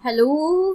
Hello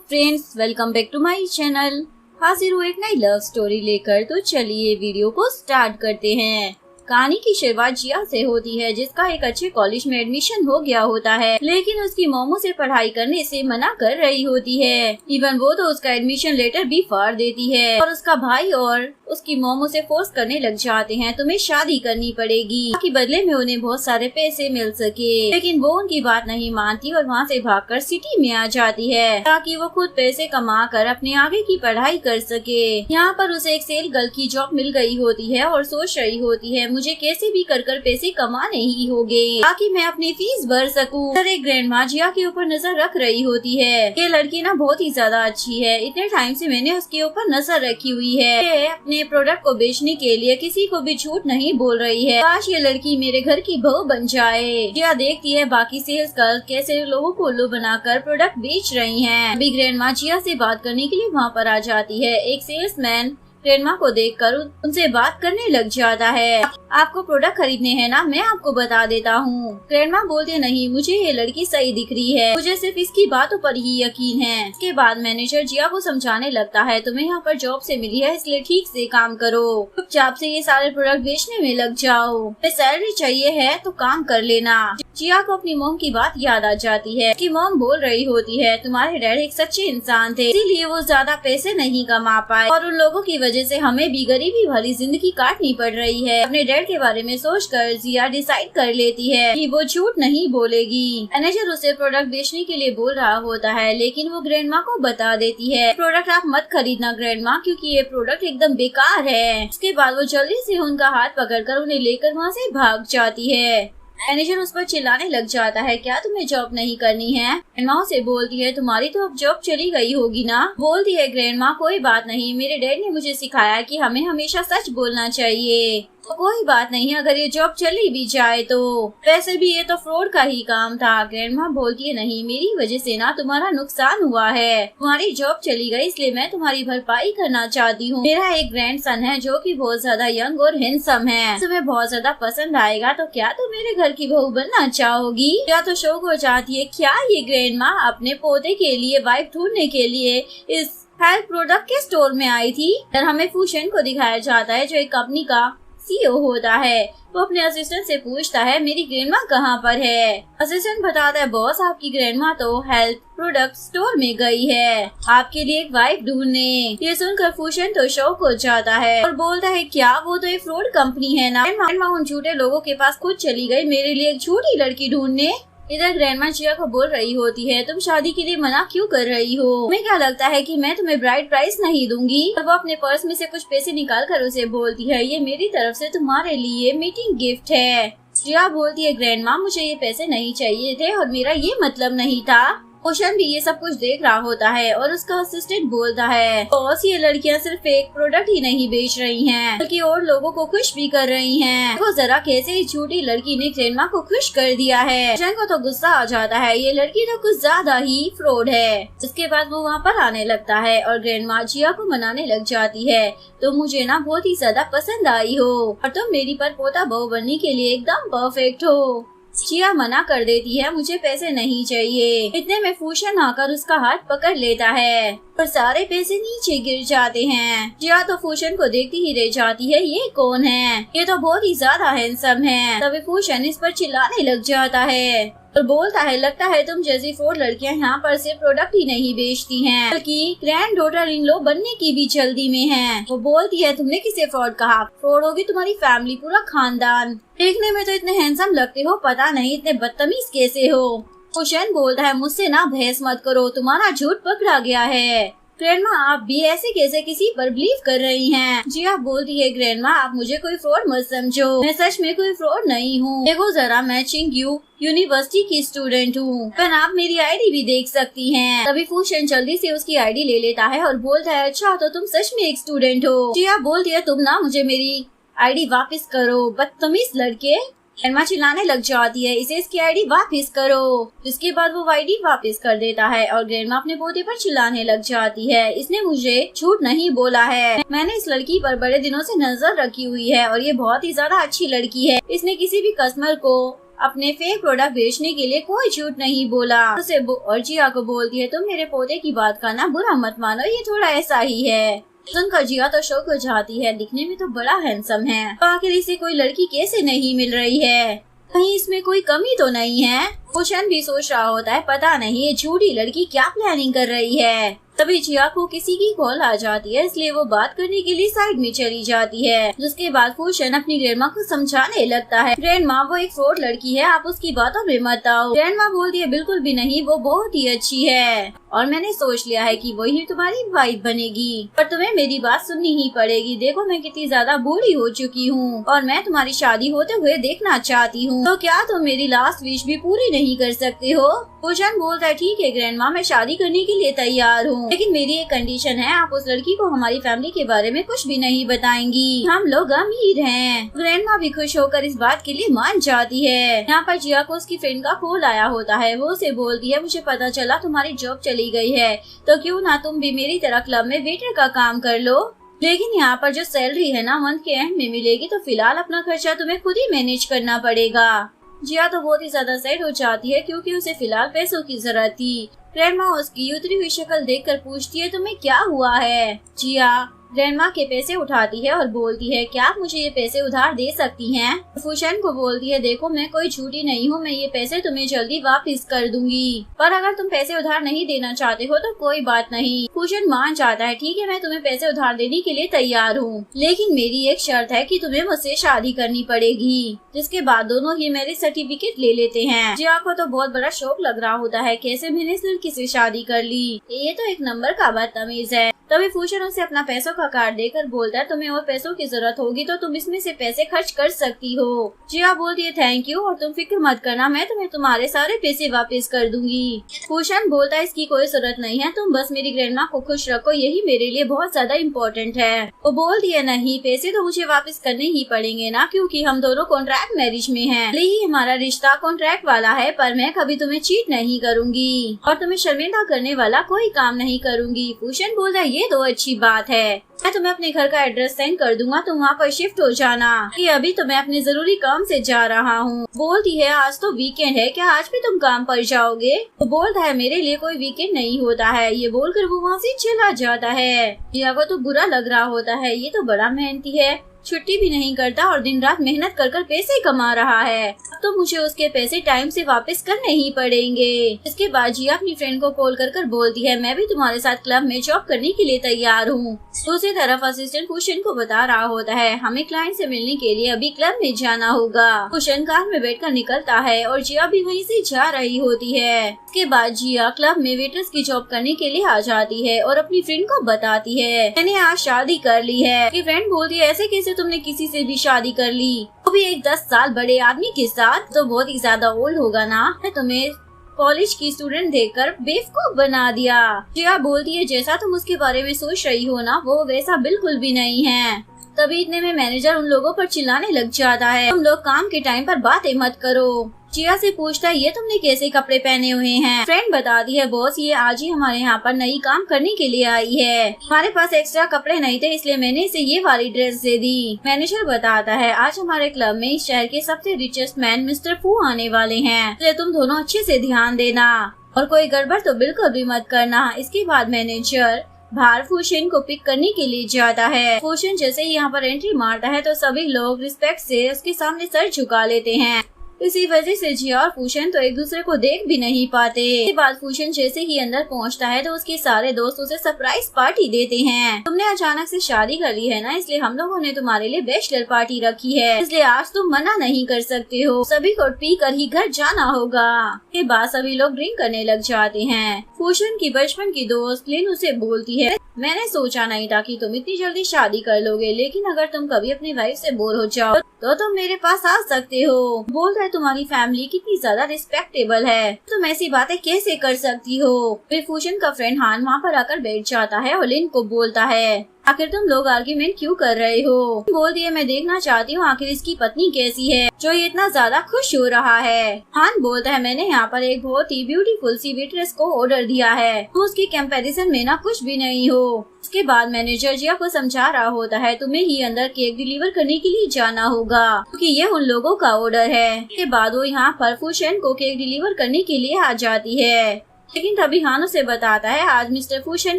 friends, welcome back to my channel. हाजिर हूँ एक नई लव स्टोरी लेकर। तो चलिए वीडियो को स्टार्ट करते हैं। कहानी की शुरुआत जिया से होती है, जिसका एक अच्छे कॉलेज में एडमिशन हो गया होता है, लेकिन उसकी मॉम उसे पढ़ाई करने से मना कर रही होती है। इवन वो तो उसका एडमिशन लेटर भी फाड़ देती है और उसका भाई और उसकी मॉम उसे फोर्स करने लग जाते हैं, तुम्हें शादी करनी पड़ेगी ताकि बदले में उन्हें बहुत सारे पैसे मिल सके। लेकिन वो उनकी बात नहीं मानती और वहाँ से भागकर सिटी में आ जाती है ताकि वो खुद पैसे कमा कर अपने आगे की पढ़ाई कर सके। यहाँ पर उसे एक सेल गर्ल की जॉब मिल गई होती है और सोच रही होती है, मुझे कैसे भी कर पैसे कमाने ही होंगे ताकि मैं अपनी फीस भर सकूं। फिर एक ग्रैंडमा जिया के ऊपर नजर रख रही होती है। ये लड़की ना बहुत ही ज्यादा अच्छी है, इतने टाइम से मैंने उसके ऊपर नजर रखी हुई है। ये अपने प्रोडक्ट को बेचने के लिए किसी को भी झूठ नहीं बोल रही है। काश ये लड़की मेरे घर की बहू बन जाए। जिया देखती है बाकी सेल्स गर्ल कैसे लोगों को उल्लू बनाकर प्रोडक्ट बेच रही हैं। अभी ग्रैंडमा जिया से बात करने के लिए वहाँ पर आ जाती है। एक सेल्समैन ग्रैंडमा को देखकर उनसे बात करने लग जाता है। आपको प्रोडक्ट खरीदने हैं ना, मैं आपको बता देता हूँ। ग्रैंडमा बोलते नहीं, मुझे ये लड़की सही दिख रही है, मुझे सिर्फ इसकी बातों पर ही यकीन है। इसके बाद मैनेजर जिया को समझाने लगता है, तुम्हें यहाँ पर जॉब से मिली है, इसलिए ठीक से काम करो, चुपचाप से ये सारे प्रोडक्ट बेचने में लग जाओ। सैलरी चाहिए है तो काम कर लेना। जिया को अपनी मॉम की बात याद आ जाती है कि मॉम बोल रही होती है, तुम्हारे डैड एक सच्चे इंसान थे, इसीलिए वो ज्यादा पैसे नहीं कमा पाए और उन लोगों की वजह से हमें भी गरीबी भरी जिंदगी काटनी पड़ रही है। अपने डैड के बारे में सोचकर जिया डिसाइड कर लेती है कि वो झूठ नहीं बोलेगी। मैनेजर उसे प्रोडक्ट बेचने के लिए बोल रहा होता है, लेकिन वो ग्रैंडमा को बता देती है, प्रोडक्ट आप मत खरीदना ग्रैंडमा, क्योंकि ये प्रोडक्ट एकदम बेकार है। उसके बाद वो जल्दी से उनका हाथ पकड़कर उन्हें लेकर वहाँ से भाग जाती है। मैनेजर उस पर चिल्लाने लग जाता है, क्या तुम्हें जॉब नहीं करनी है? ग्रैंडमा से बोलती है, तुम्हारी तो अब जॉब चली गई होगी ना। बोलती है ग्रैंडमा, कोई बात नहीं, मेरे डैड ने मुझे सिखाया कि हमें हमेशा सच बोलना चाहिए, तो कोई बात नहीं अगर ये जॉब चली भी जाए तो। वैसे भी ये तो फ्रॉड का ही काम था। ग्रैंडमा बोलती है, नहीं, मेरी वजह से ना तुम्हारा नुकसान हुआ है, तुम्हारी जॉब चली गई, इसलिए मैं तुम्हारी भरपाई करना चाहती हूँ। मेरा एक ग्रैंडसन है जो कि बहुत ज्यादा यंग और हैंडसम है, तुम्हें बहुत ज्यादा पसंद आएगा, तो क्या तुम मेरे घर की बहू बनना चाहोगी? या तो शौक हो जाती है, क्या ये ग्रैंडमा अपने पोते के लिए वाइफ ढूंढने के लिए इस हेल्थ प्रोडक्ट के स्टोर में आई थी। और हमें फूशन को दिखाया जाता है जो एक कंपनी का सीईओ होता है। वो अपने असिस्टेंट से पूछता है, मेरी ग्रैंडमा कहाँ पर है? असिस्टेंट बताता है, बॉस आपकी ग्रैंडमा तो हेल्थ प्रोडक्ट स्टोर में गई है आपके लिए एक वाइफ ढूंढने। ये सुनकर फूशन तो शौक हो जाता है और बोलता है, क्या वो तो एक फ्रॉड कंपनी है ना? ग्रैंडमा उन झूठे लोगों के पास खुद चली गई मेरे लिए एक झूठी लड़की ढूंढने। इधर ग्रैंडमा जिया को बोल रही होती है, तुम शादी के लिए मना क्यों कर रही हो? तुम्हें क्या लगता है कि मैं तुम्हें ब्राइड प्राइस नहीं दूंगी? और वो अपने पर्स में से कुछ पैसे निकाल कर उसे बोलती है, ये मेरी तरफ से तुम्हारे लिए मीटिंग गिफ्ट है। जिया बोलती है, ग्रैंडमा मुझे ये पैसे नहीं चाहिए थे और मेरा ये मतलब नहीं था। ओशन भी ये सब कुछ देख रहा होता है और उसका असिस्टेंट बोलता है, बॉस ये लड़कियां सिर्फ एक प्रोडक्ट ही नहीं बेच रही हैं, बल्कि और लोगों को खुश भी कर रही हैं। वो जरा कैसे इस झूठी लड़की ने ग्रैंडमा को खुश कर दिया है। ओशन को तो गुस्सा आ जाता है, ये लड़की तो कुछ ज्यादा ही फ्रॉड है। उसके बाद वो वहाँ पर आने लगता है और ग्रैंडमा जिया को मनाने लग जाती है, तो मुझे ना बहुत ही ज्यादा पसंद आई हो और तुम मेरी पर पोता बहू बनने के लिए एकदम परफेक्ट हो। जिया मना कर देती है, मुझे पैसे नहीं चाहिए। इतने में फूशन आकर उसका हाथ पकड़ लेता है और सारे पैसे नीचे गिर जाते हैं। जिया तो फूशन को देखती ही रह जाती है, ये कौन है? ये तो बहुत ही ज्यादा हैंडसम है। तभी फूशन इस पर चिल्लाने लग जाता है और बोलता है, लगता है तुम जैसी फ्रॉड लड़कियां यहाँ पर सिर्फ प्रोडक्ट ही नहीं बेचती हैं, बल्कि ग्रैंड डॉटर इन लो बनने की भी जल्दी में हैं। वो बोलती है, तुमने किसे फ्रॉड कहा? फ्रॉड होगी तुम्हारी फैमिली, पूरा खानदान। देखने में तो इतने हैंडसम लगते हो, पता नहीं इतने बदतमीज कैसे हो। हुसैन बोलता है, मुझसे ना बहस मत करो, तुम्हारा झूठ पकड़ा गया है। ग्रैंडमा आप भी ऐसे कैसे किसी पर बिलीव कर रही हैं? जिया बोलती है, ग्रैंडमा आप मुझे कोई फ्रॉड मत समझो, मैं सच में कोई फ्रॉड नहीं हूँ। देखो जरा, मैं चिंगयू यूनिवर्सिटी की स्टूडेंट हूँ, पर आप मेरी आईडी भी देख सकती हैं। तभी फूशन जल्दी से उसकी आईडी ले लेता है और बोलता है, अच्छा तो तुम सच में एक स्टूडेंट हो। जिया बोलती है, तुम ना मुझे मेरी आईडी वापस करो, बदतमीज लड़के। ग्रैंडमा चिल्लाने लग जाती है, इसे इसकी आईडी वापस करो। जिसके बाद वो आईडी वापस कर देता है और ग्रैंडमा अपने पोते पर चिल्लाने लग जाती है, इसने मुझे झूठ नहीं बोला है, मैंने इस लड़की पर बड़े दिनों से नजर रखी हुई है और ये बहुत ही ज्यादा अच्छी लड़की है। इसने किसी भी कस्टमर को अपने फेक प्रोडक्ट बेचने के लिए कोई झूठ नहीं बोला। उसे और जिया को बोलती है तुम मेरे पोते की बात का ना बुरा मत मानो, ये थोड़ा ऐसा ही है। सुनकर जिया तो शौक हो जाती है, दिखने में तो बड़ा हैंडसम है, तो आखिर इसे कोई लड़की कैसे नहीं मिल रही है, कहीं इसमें कोई कमी तो नहीं है। भूषण भी सोच रहा होता है पता नहीं ये झूठी लड़की क्या प्लानिंग कर रही है। तभी जिया को किसी की कॉल आ जाती है, इसलिए वो बात करने के लिए साइड में चली जाती है। जिसके बाद भूषण अपनी ग्रैंडमा को समझाने लगता है ग्रैंडमा वो एक फ्रॉड लड़की है, आप उसकी बातों में मत आओ। ग्रैंडमा बोलती है बिल्कुल भी नहीं, वो बहुत ही अच्छी है और मैंने सोच लिया है कि वही तुम्हारी वाइफ बनेगी, पर तुम्हें मेरी बात सुननी ही पड़ेगी। देखो मैं कितनी ज्यादा बूढ़ी हो चुकी हूँ और मैं तुम्हारी शादी होते हुए देखना चाहती हूँ, तो क्या तुम मेरी लास्ट विश भी पूरी नहीं कर सकते हो। भूषण बोलता है ठीक है ग्रैंडमा, मैं शादी करने के लिए तैयार हूँ, लेकिन मेरी एक कंडीशन है, आप उस लड़की को हमारी फैमिली के बारे में कुछ भी नहीं बताएंगी, हम लोग अमीर हैं। ग्रैंडमा भी खुश होकर इस बात के लिए मान जाती है। यहाँ पर जिया को उसकी फ्रेंड का कॉल आया होता है, वो उसे बोलती है मुझे पता चला तुम्हारी जॉब चली गई है, तो क्यों ना तुम भी मेरी तरह क्लब में वेटर का काम कर लो, लेकिन यहाँ पर जो सैलरी है ना मंथ के एंड में मिलेगी, तो फिलहाल अपना खर्चा तुम्हें खुद ही मैनेज करना पड़ेगा। जिया तो बहुत ही ज्यादा सैड हो जाती है क्योंकि उसे फिलहाल पैसों की जरूरत थी। ग्रैंडमा उसकी उतरी हुई शक्ल देखकर पूछती है तुम्हें क्या हुआ है। जिया ग्रैंडमा के पैसे उठाती है और बोलती है क्या आप मुझे ये पैसे उधार दे सकती हैं। भूषण को बोलती है देखो मैं कोई झूठी नहीं हूँ, मैं ये पैसे तुम्हें जल्दी वापस कर दूंगी, पर अगर तुम पैसे उधार नहीं देना चाहते हो तो कोई बात नहीं। भूषण मान जाता है ठीक है मैं तुम्हें पैसे उधार देने के लिए तैयार हूँ, लेकिन मेरी एक शर्त है कि तुम्हें मुझसे शादी करनी पड़ेगी। जिसके बाद दोनों ही मैरिज सर्टिफिकेट ले लेते हैं। जिया को तो बहुत बड़ा शौक लग रहा होता है कैसे मैंने इस लड़की से शादी कर ली, ये तो एक नंबर का बदतमीज है। तभी भूषण उसे अपना पैसों का कार्ड देकर बोलता है तुम्हें और पैसों की जरूरत होगी तो तुम इसमें से पैसे खर्च कर सकती हो। जिया बोलती है थैंक यू और तुम फिक्र मत करना, मैं तुम्हें तुम्हारे सारे पैसे वापस कर दूंगी। भूषण बोलता है इसकी कोई जरूरत नहीं है, तुम बस मेरी ग्रैंडमा को खुश रखो, यही मेरे लिए बहुत ज्यादा इम्पोर्टेंट है। वो बोलती है नहीं पैसे तो मुझे वापस करने ही पड़ेंगे ना, क्योंकि हम दोनों कॉन्ट्रैक्ट मैरिज में हैं। भले ही हमारा रिश्ता कॉन्ट्रैक्ट वाला है, पर मैं कभी तुम्हें चीट नहीं करूंगी और तुम्हें शर्मिंदा करने वाला कोई काम नहीं करूंगी। भूषण बोलता है ये तो अच्छी बात है, मैं तुम्हें अपने घर का एड्रेस सेंड कर दूंगा, तुम वहाँ पर शिफ्ट हो जाना, कि अभी तो मैं अपने जरूरी काम से जा रहा हूँ। बोलती है आज तो वीकेंड है, क्या आज भी तुम काम पर जाओगे। वो बोलता है मेरे लिए कोई वीकेंड नहीं होता है। ये बोलकर वो वहाँ से चला जाता है। जिया को तो बुरा लग रहा होता है, ये तो बड़ा मेहनती है, छुट्टी भी नहीं करता और दिन रात मेहनत कर कर पैसे कमा रहा है, अब तो मुझे उसके पैसे टाइम से वापस करने ही पड़ेंगे। इसके बाद जिया अपनी फ्रेंड को कॉल कर कर बोलती है मैं भी तुम्हारे साथ क्लब में जॉब करने के लिए तैयार हूँ। दूसरी तरफ असिस्टेंट भूषण को बता रहा होता है हमें क्लाइंट से मिलने के लिए अभी क्लब में जाना होगा। भूषण कार में बैठकर निकलता है और जिया भी वहीं से जा रही होती है। इसके बाद जिया क्लब में वेटर्स की जॉब करने के लिए आ जाती है और अपनी फ्रेंड को बताती है मैंने आज शादी कर ली है। फ्रेंड बोलती है ऐसे कैसे तुमने किसी से भी शादी कर ली, वो भी एक 10 साल बड़े आदमी के साथ, तो बहुत ही ज्यादा ओल्ड होगा ना, तुम्हें कॉलेज की स्टूडेंट देखकर बेवकूफ बना दिया। जिया बोलती है जैसा तुम उसके बारे में सोच रही हो ना वो वैसा बिल्कुल भी नहीं है। तभी इतने में मैनेजर उन लोगों पर चिल्लाने लग जाता है तुम लोग काम के टाइम पर बातें मत करो। जिया से पूछता है ये तुमने कैसे कपड़े पहने हुए हैं। फ्रेंड बताती है बॉस ये आज ही हमारे यहाँ पर नई काम करने के लिए आई है, हमारे पास एक्स्ट्रा कपड़े नहीं थे इसलिए मैंने इसे ये वाली ड्रेस दे दी। मैनेजर बताता है आज हमारे क्लब में इस शहर के सबसे रिचेस्ट मैन मिस्टर फू आने वाले हैं, इसलिए तुम दोनों अच्छे से ध्यान देना और कोई गड़बड़ तो बिल्कुल भी मत करना। इसके बाद मैनेजर बाहर भूषण को पिक करने के लिए जाता है। भूषण जैसे ही यहाँ पर एंट्री मारता है तो सभी लोग रिस्पेक्ट से उसके सामने सर झुका लेते हैं। इसी वजह से जिया और भूषण तो एक दूसरे को देख भी नहीं पाते। इसके बाद भूषण जैसे ही अंदर पहुंचता है तो उसके सारे दोस्त उसे सरप्राइज पार्टी देते हैं। तुमने अचानक से शादी कर ली है ना, इसलिए हम लोगों ने तुम्हारे लिए बैचलर पार्टी रखी है, इसलिए आज तुम मना नहीं कर सकते हो, सभी को पी कर ही घर जाना होगा। के बाद सभी लोग ड्रिंक करने लग जाते हैं। भूषण की बचपन की दोस्त लिन उसे बोलती है मैंने सोचा नहीं था कि तुम इतनी जल्दी शादी कर लोगे, लेकिन अगर तुम कभी अपनी वाइफ से बोर हो जाओ तो तुम मेरे पास आ सकते हो। बोल रहे तुम्हारी फैमिली कितनी ज्यादा रिस्पेक्टेबल है, तुम ऐसी बातें कैसे कर सकती हो। फिर भूषण का फ्रेंड हान वहाँ पर आकर बैठ जाता है और लिन को बोलता है आखिर तुम लोग आर्ग्यूमेंट क्यों कर रहे हो? बोल दिया मैं देखना चाहती हूँ आखिर इसकी पत्नी कैसी है जो ये इतना ज्यादा खुश हो रहा है। हान बोलता है मैंने यहाँ पर एक बहुत ही ब्यूटीफुल सी वेट्रेस को ऑर्डर दिया है, तो उसकी कंपैरिजन में ना कुछ भी नहीं हो। उसके बाद मैनेजर जिया को समझा रहा होता है तुम्हें ही अंदर केक डिलीवर करने के लिए जाना होगा क्योंकि ये उन लोगों का ऑर्डर है। उसके बाद वो यहाँ पर फूशन को केक डिलीवर करने के लिए आ जाती है, लेकिन तभी हान उसे बताता है आज मिस्टर फूशन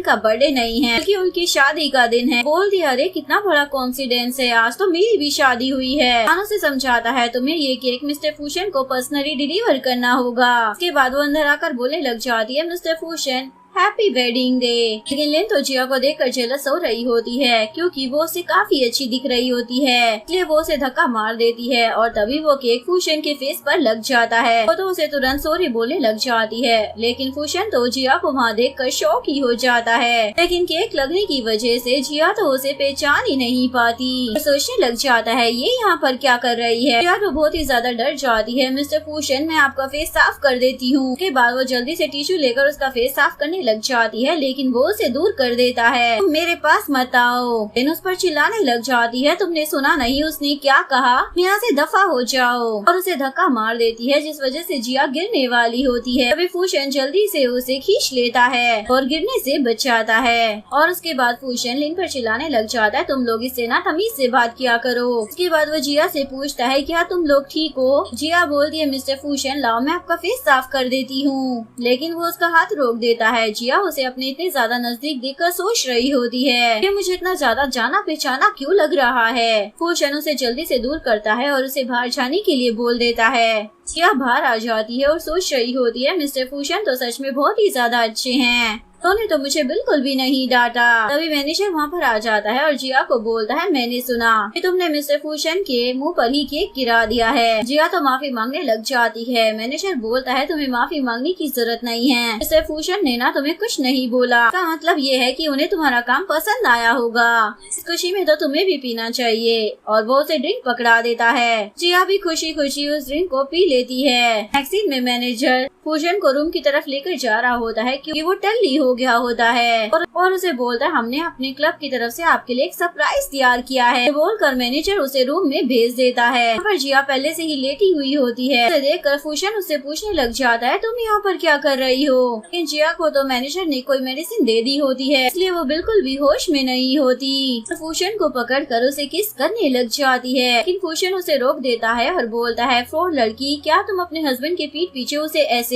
का बर्थडे नहीं है बल्कि उनकी शादी का दिन है। बोल दिया अरे कितना बड़ा कॉन्फिडेंस है, आज तो मेरी भी शादी हुई है। हान उसे समझाता है तुम्हें ये केक मिस्टर फूशन को पर्सनली डिलीवर करना होगा। उसके बाद वो अंदर आकर बोले लग जाती है मिस्टर फूशन हैप्पी वेडिंग डे। लेकिन लिन तो जिया को देखकर जेलस हो रही होती है क्योंकि वो उसे काफी अच्छी दिख रही होती है, इसलिए वो उसे धक्का मार देती है और तभी वो केक फूशन के फेस पर लग जाता है। वो तो उसे तुरंत सॉरी बोले लग जाती है, लेकिन फूशन तो जिया को वहाँ देखकर शॉक ही हो जाता है। लेकिन केक लगने की वजह से जिया तो उसे पहचान ही नहीं पाती। सोचने लग जाता है ये यहाँ पर क्या कर रही है। जिया तो बहुत ही ज्यादा डर जाती है। मिस्टर फूशन मैं आपका फेस साफ कर देती हूँ। उसके बाद वो जल्दी से टिश्यू लेकर उसका फेस साफ करने लग जाती है, लेकिन वो उसे दूर कर देता है। तुम मेरे पास मत आओ। लेकिन उस पर चिल्लाने लग जाती है तुमने सुना नहीं उसने क्या कहा, यहाँ से दफा हो जाओ, और उसे धक्का मार देती है जिस वजह से जिया गिरने वाली होती है। तभी फूशन जल्दी से उसे खींच लेता है और गिरने से बचाता है। और उसके बाद फूशन लिन पर चिल्लाने लग जाता है तुम लोग इससे ना तमीज से बात किया करो। उसके बाद वो जिया से पूछता है क्या तुम लोग ठीक हो। जिया बोलती है मिस्टर फूशन लाओ मैं आपका फेस साफ कर देती हूँ, लेकिन वो उसका हाथ रोक देता है। जिया उसे अपने इतने ज्यादा नजदीक देखकर सोच रही होती है कि मुझे इतना ज्यादा जाना पहचाना क्यों लग रहा है। फूशन उसे जल्दी से दूर करता है और उसे बाहर जाने के लिए बोल देता है। जिया बाहर आ जाती है और सोच रही होती है मिस्टर फूशन तो सच में बहुत ही ज्यादा अच्छे हैं, उन्होंने तो मुझे बिल्कुल भी नहीं डांटा। तभी मैनेजर वहाँ पर आ जाता है और जिया को बोलता है मैंने सुना कि तुमने मिस्टर फूशन के मुंह पर ही केक गिरा दिया है। जिया तो माफी मांगने लग जाती है। मैनेजर बोलता है तुम्हें माफी मांगने की जरूरत नहीं है, मिस्टर फूशन ने ना तुम्हें कुछ नहीं बोला। इसका मतलब ये है कि उन्हें तुम्हारा काम पसंद आया होगा, इस खुशी में तो तुम्हें भी पीना चाहिए। और वो उसे ड्रिंक पकड़ा देता है। जिया भी खुशी खुशी उस ड्रिंक को पी लेती है। नेक्स्ट सीन में मैनेजर फूशन को रूम की तरफ लेकर जा रहा होता है क्योंकि वो टल्ली हो गया होता है और उसे बोलता है हमने अपने क्लब की तरफ से आपके लिए एक सरप्राइज तैयार किया है। बोलकर मैनेजर उसे रूम में भेज देता है। पर जिया पहले से ही लेटी हुई होती है। उसे देखकर फूशन उससे पूछने लग जाता है तुम यहाँ पर क्या कर रही हो। लेकिन जिया को तो मैनेजर ने कोई मेडिसिन दे दी होती है, इसलिए वो बिल्कुल भी होश में नहीं होती। फूशन को पकड़कर उसे किस करने लग जाती है, लेकिन फूशन उसे रोक देता है और बोलता है फ्रॉड लड़की क्या तुम अपने हस्बैंड के पीठ पीछे उसे ऐसे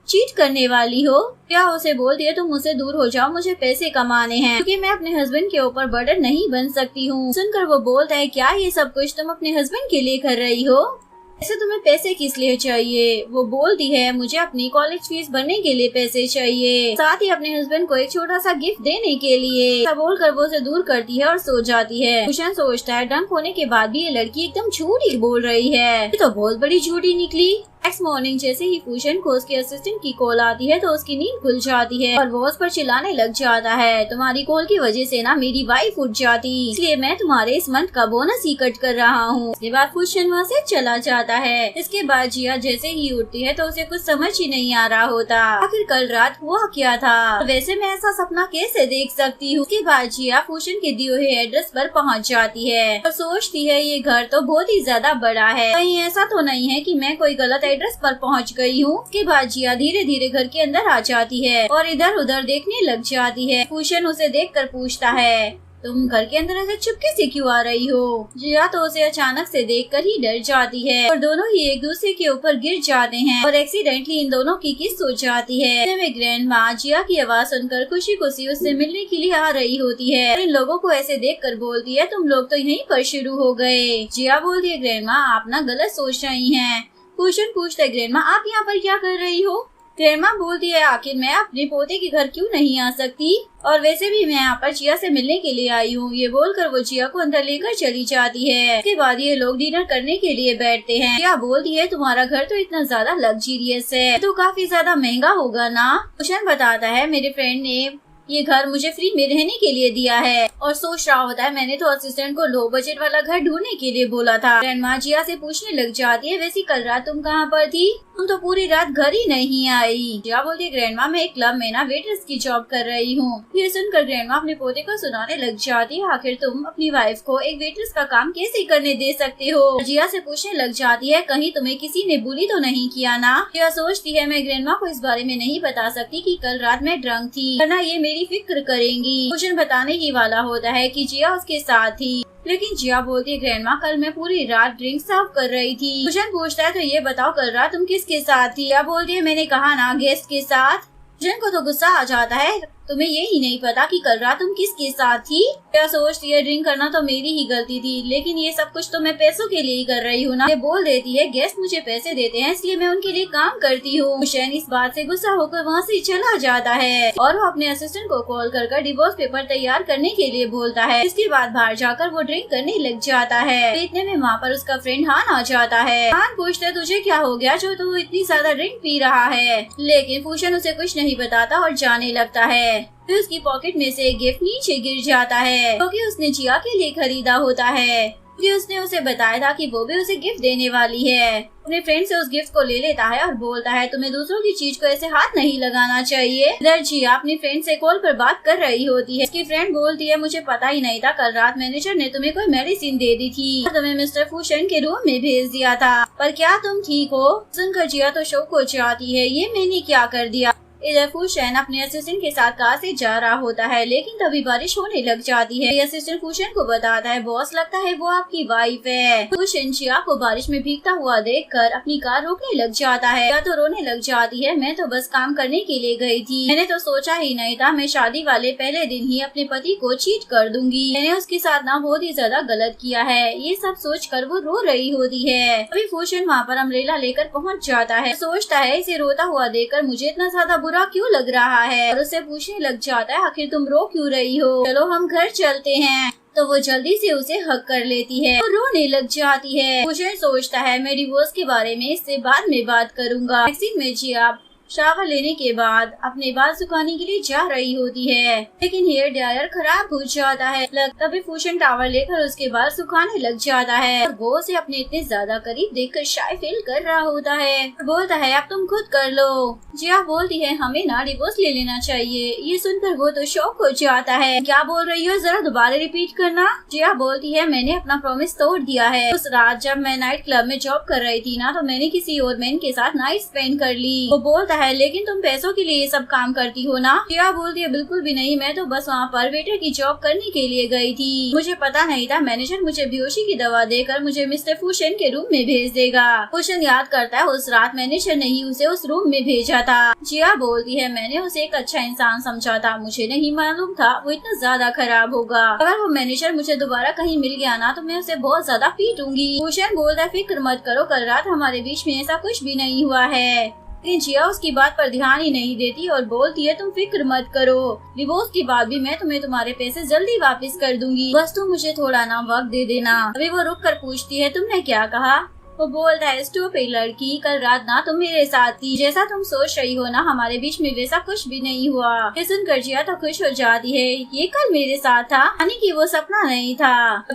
चीट करने वाली हो। क्या उसे बोल दिया तुम मुझसे दूर हो जाओ, मुझे पैसे कमाने हैं क्योंकि मैं अपने हस्बैंड के ऊपर बर्डन नहीं बन सकती हूँ। सुनकर वो बोलता है क्या ये सब कुछ तुम अपने हस्बैंड के लिए कर रही हो, ऐसे तुम्हें पैसे किस लिए चाहिए। वो बोलती है मुझे अपनी कॉलेज फीस भरने के लिए पैसे चाहिए, साथ ही अपने हस्बैंड को एक छोटा सा गिफ्ट देने के लिए। ऐसा बोलकर वो उसे दूर करती है और सो जाती है। भूषण सोचता है ड्रंक होने के बाद भी ये लड़की एकदम झूठी बोल रही है, ये तो बहुत बड़ी झूठी निकली। नेक्स्ट मॉर्निंग जैसे ही फूशन को उसके असिस्टेंट की कॉल आती है तो उसकी नींद खुल जाती है और वो उस पर चिल्लाने लग जाता है तुम्हारी कॉल की वजह से ना मेरी वाइफ उठ जाती, इसलिए मैं तुम्हारे इस मंथ का बोनस ही कट कर रहा हूँ। इसके बाद फूशन वहाँ से चला जाता है। इसके बाद जिया जैसे ही उठती है तो उसे कुछ समझ ही नहीं आ रहा होता आखिर कल रात हुआ क्या था, वैसे मैं ऐसा सपना कैसे देख सकती हूँ। उसके बाद जिया फूशन के दिए हुए एड्रेस पर पहुँच जाती है और सोचती है ये घर तो बहुत ही ज्यादा बड़ा है, कहीं ऐसा तो नहीं है कि मैं कोई गलत एड्रेस पर पहुंच गई हूँ। उसके बाद जिया धीरे धीरे घर के अंदर आ जाती है और इधर उधर देखने लग जाती है। फूशन उसे देखकर पूछता है तुम घर के अंदर ऐसे चुपके से क्यों आ रही हो। जिया तो उसे अचानक से देखकर ही डर जाती है और दोनों ही एक दूसरे के ऊपर गिर जाते हैं और एक्सीडेंटली इन दोनों की किस हो जाती है। ग्रैंड माँ जिया की आवाज सुनकर खुशी खुशी उससे मिलने के लिए आ रही होती है। इन लोगों को ऐसे देखकर बोलती है तुम लोग तो यहीं पर शुरू हो गए। जिया बोलती है ग्रैंड माँ आप ना गलत सोच रही हैं। फूशन पूछता है ग्रैंड माँ आप यहाँ पर क्या कर रही हो। ग्रैंड माँ बोलती है आखिर मैं अपने पोते के घर क्यों नहीं आ सकती, और वैसे भी मैं यहाँ पर जिया से मिलने के लिए आई हूँ। ये बोलकर वो जिया को अंदर लेकर चली जाती है। उसके बाद ये लोग डिनर करने के लिए बैठते हैं। जिया बोलती है तुम्हारा घर तो इतना ज्यादा लग्जरियस है तो काफी ज्यादा महंगा होगा ना। फूशन बताता है मेरे फ्रेंड ने ये घर मुझे फ्री में रहने के लिए दिया है और सोच रहा होता है मैंने तो असिस्टेंट को लो बजट वाला घर ढूंढने के लिए बोला था। ग्रैंडमा जिया से पूछने लग जाती है वैसे कल रात तुम कहाँ पर थी। तुम तो पूरी रात घर ही नहीं आई। जिया बोलती ग्रैंडमा मैं एक क्लब में ना वेट्रेस की जॉब कर रही हूँ। ये सुनकर ग्रैंडमा अपने पोते को सुनाने लग जाती है, आखिर तुम अपनी वाइफ को एक वेट्रेस का काम कैसे करने दे सकते हो। जिया से पूछने लग जाती है कहीं तुम्हें किसी ने बुली तो नहीं किया ना। जिया सोचती है मैं ग्रैंडमा को इस बारे में नहीं बता सकती कि कल रात मैं ड्रंक थी, वरना ये मेरी फिक्र करेंगी। भूषण बताने ही वाला होता है कि जिया उसके साथ थी, लेकिन जिया बोलती है ग्रैंडमा कल मैं पूरी रात ड्रिंक सर्व कर रही थी। भूषण पूछता है तो ये बताओ कल रात तुम किसके साथ थी। जिया बोलती है मैंने कहा ना गेस्ट के साथ। भूषण को तो गुस्सा आ जाता है, तुम्हें ये ही नहीं पता कि कल रात तुम किसके साथ थी। क्या सोचती है ड्रिंक करना तो मेरी ही गलती थी, लेकिन ये सब कुछ तो मैं पैसों के लिए ही कर रही हूँ ना। ये बोल देती है गेस्ट मुझे पैसे देते हैं इसलिए मैं उनके लिए काम करती हूँ। भूषण इस बात से गुस्सा होकर वहाँ से चला जाता है और वो अपने असिस्टेंट को कॉल कर डिवोर्स पेपर तैयार करने के लिए बोलता है। इसके बाद बाहर जाकर वो ड्रिंक करने लग जाता है। इतने में वहाँ पर उसका फ्रेंड हान आ जाता है। हान पूछता है तुझे क्या हो गया जो तू इतनी ज्यादा ड्रिंक पी रहा है, लेकिन भूषण उसे कुछ नहीं बताता और जाने लगता है। फिर उसकी पॉकेट में से एक गिफ्ट नीचे गिर जाता है क्योंकि उसने जिया के लिए खरीदा होता है, क्योंकि उसने उसे बताया था कि वो भी उसे गिफ्ट देने वाली है। अपने फ्रेंड से उस गिफ्ट को ले लेता है और बोलता है तुम्हें दूसरों की चीज को ऐसे हाथ नहीं लगाना चाहिए। इधर जिया अपनी फ्रेंड से कॉल पर बात कर रही होती है। उसकी फ्रेंड बोलती है मुझे पता ही नहीं था कल रात मैनेजर ने तुम्हें कोई मेडिसिन दे दी थी, तुम्हें मिस्टर फूशन के रूम में भेज दिया था, पर क्या तुम ठीक हो। सुनकर जिया तो शौक हो जाती है ये मैंने क्या कर दिया। इधर फूशन अपने असिस्टेंट के साथ कार से जा रहा होता है, लेकिन तभी बारिश होने लग जाती है। असिस्टेंट फूशन को बताता है बॉस लगता है वो आपकी वाइफ है। फूशन जिया को बारिश में भीगता हुआ देखकर अपनी कार रोकने लग जाता है। या तो रोने लग जाती है मैं तो बस काम करने के लिए गई थी, मैंने तो सोचा ही नहीं था मैं शादी वाले पहले दिन ही अपने पति को चीट कर दूंगी, मैंने उसके साथ ना बहुत ही ज्यादा गलत किया है। ये सब सोच कर वो रो रही होती है। अभी फूशन वहाँ पर अम्ब्रेला लेकर पहुँच जाता है। सोचता है इसे रोता हुआ देखकर मुझे इतना ज्यादा बुरा क्यों लग रहा है और उसे पूछने लग जाता है आखिर तुम रो क्यों रही हो, चलो हम घर चलते हैं। तो वो जल्दी से उसे हक कर लेती है और रोने लग जाती है। भूषण सोचता है मैं डिवोर्स के बारे में इससे बाद में बात करूंगा। वैक्सीन में जिया शावर लेने के बाद अपने बाल सुखाने के लिए जा रही होती है, लेकिन हेयर ड्रायर खराब हो जाता है। तभी फूशन टावर लेकर उसके बाल सुखाने लग जाता है और वो उसे अपने इतने ज्यादा करीब देखकर शाय फील कर रहा होता है। बोलता है अब तुम खुद कर लो। जिया बोलती है हमें ना डिवोर्स ले लेना चाहिए। ये सुनकर वो तो शॉक हो जाता है। क्या बोल रही हो जरा दोबारा रिपीट करना। जिया बोलती है मैंने अपना प्रॉमिस तोड़ दिया है। उस रात जब मैं नाइट क्लब में जॉब कर रही थी ना तो मैंने किसी और मैन के साथ नाइट स्पेंड कर ली। वो बोलता है लेकिन तुम पैसों के लिए ये सब काम करती हो ना। जिया बोलती है बिल्कुल भी नहीं, मैं तो बस वहाँ पर वेटर की जॉब करने के लिए गई थी, मुझे पता नहीं था मैनेजर मुझे बेहोशी की दवा देकर मुझे मिस्टर फूशन के रूम में भेज देगा। फूशन याद करता है उस रात मैनेजर ने ही उसे उस रूम में भेजा था। जिया बोलती है मैंने उसे एक अच्छा इंसान समझा था, मुझे नहीं मालूम था वो इतना ज्यादा खराब होगा। अगर वो मैनेजर मुझे दोबारा कहीं मिल गया ना तो मैं उसे बहुत ज्यादा पीटूंगी। फूशन बोलता है फिक्र मत करो, कल रात हमारे बीच में ऐसा कुछ भी नहीं हुआ है। लेकिन जिया उसकी बात पर ध्यान ही नहीं देती और बोलती है तुम फिक्र मत करो, डिवोर्स के बाद भी मैं तुम्हें तुम्हारे पैसे जल्दी वापस कर दूंगी, बस तुम मुझे थोड़ा ना वक्त दे देना। अभी वो रुक कर पूछती है तुमने क्या कहा। वो बोलता है स्टूपिड लड़की, कल रात ना तुम मेरे साथ थी, जैसा तुम सोच रही हो ना हमारे बीच में वैसा कुछ भी नहीं हुआ। ये सुनकर जिया तो खुश हो जाती है, ये कल मेरे साथ था, यानी कि वो सपना नहीं था।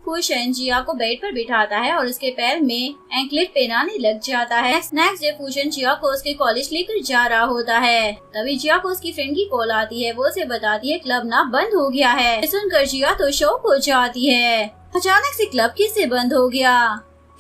फूशन जिया को बेड पर बिठाता है और उसके पैर में एंकलेट पहनाने लग जाता है। नेक्स्ट डे फूशन जिया को उसके कॉलेज लेकर जा रहा होता है। तभी जिया को उसकी फ्रेंड की कॉल आती है, वो उसे बताती है क्लब ना बंद हो गया है। सुनकर जिया तो शॉक हो जाती है, अचानक से क्लब कैसे बंद हो गया।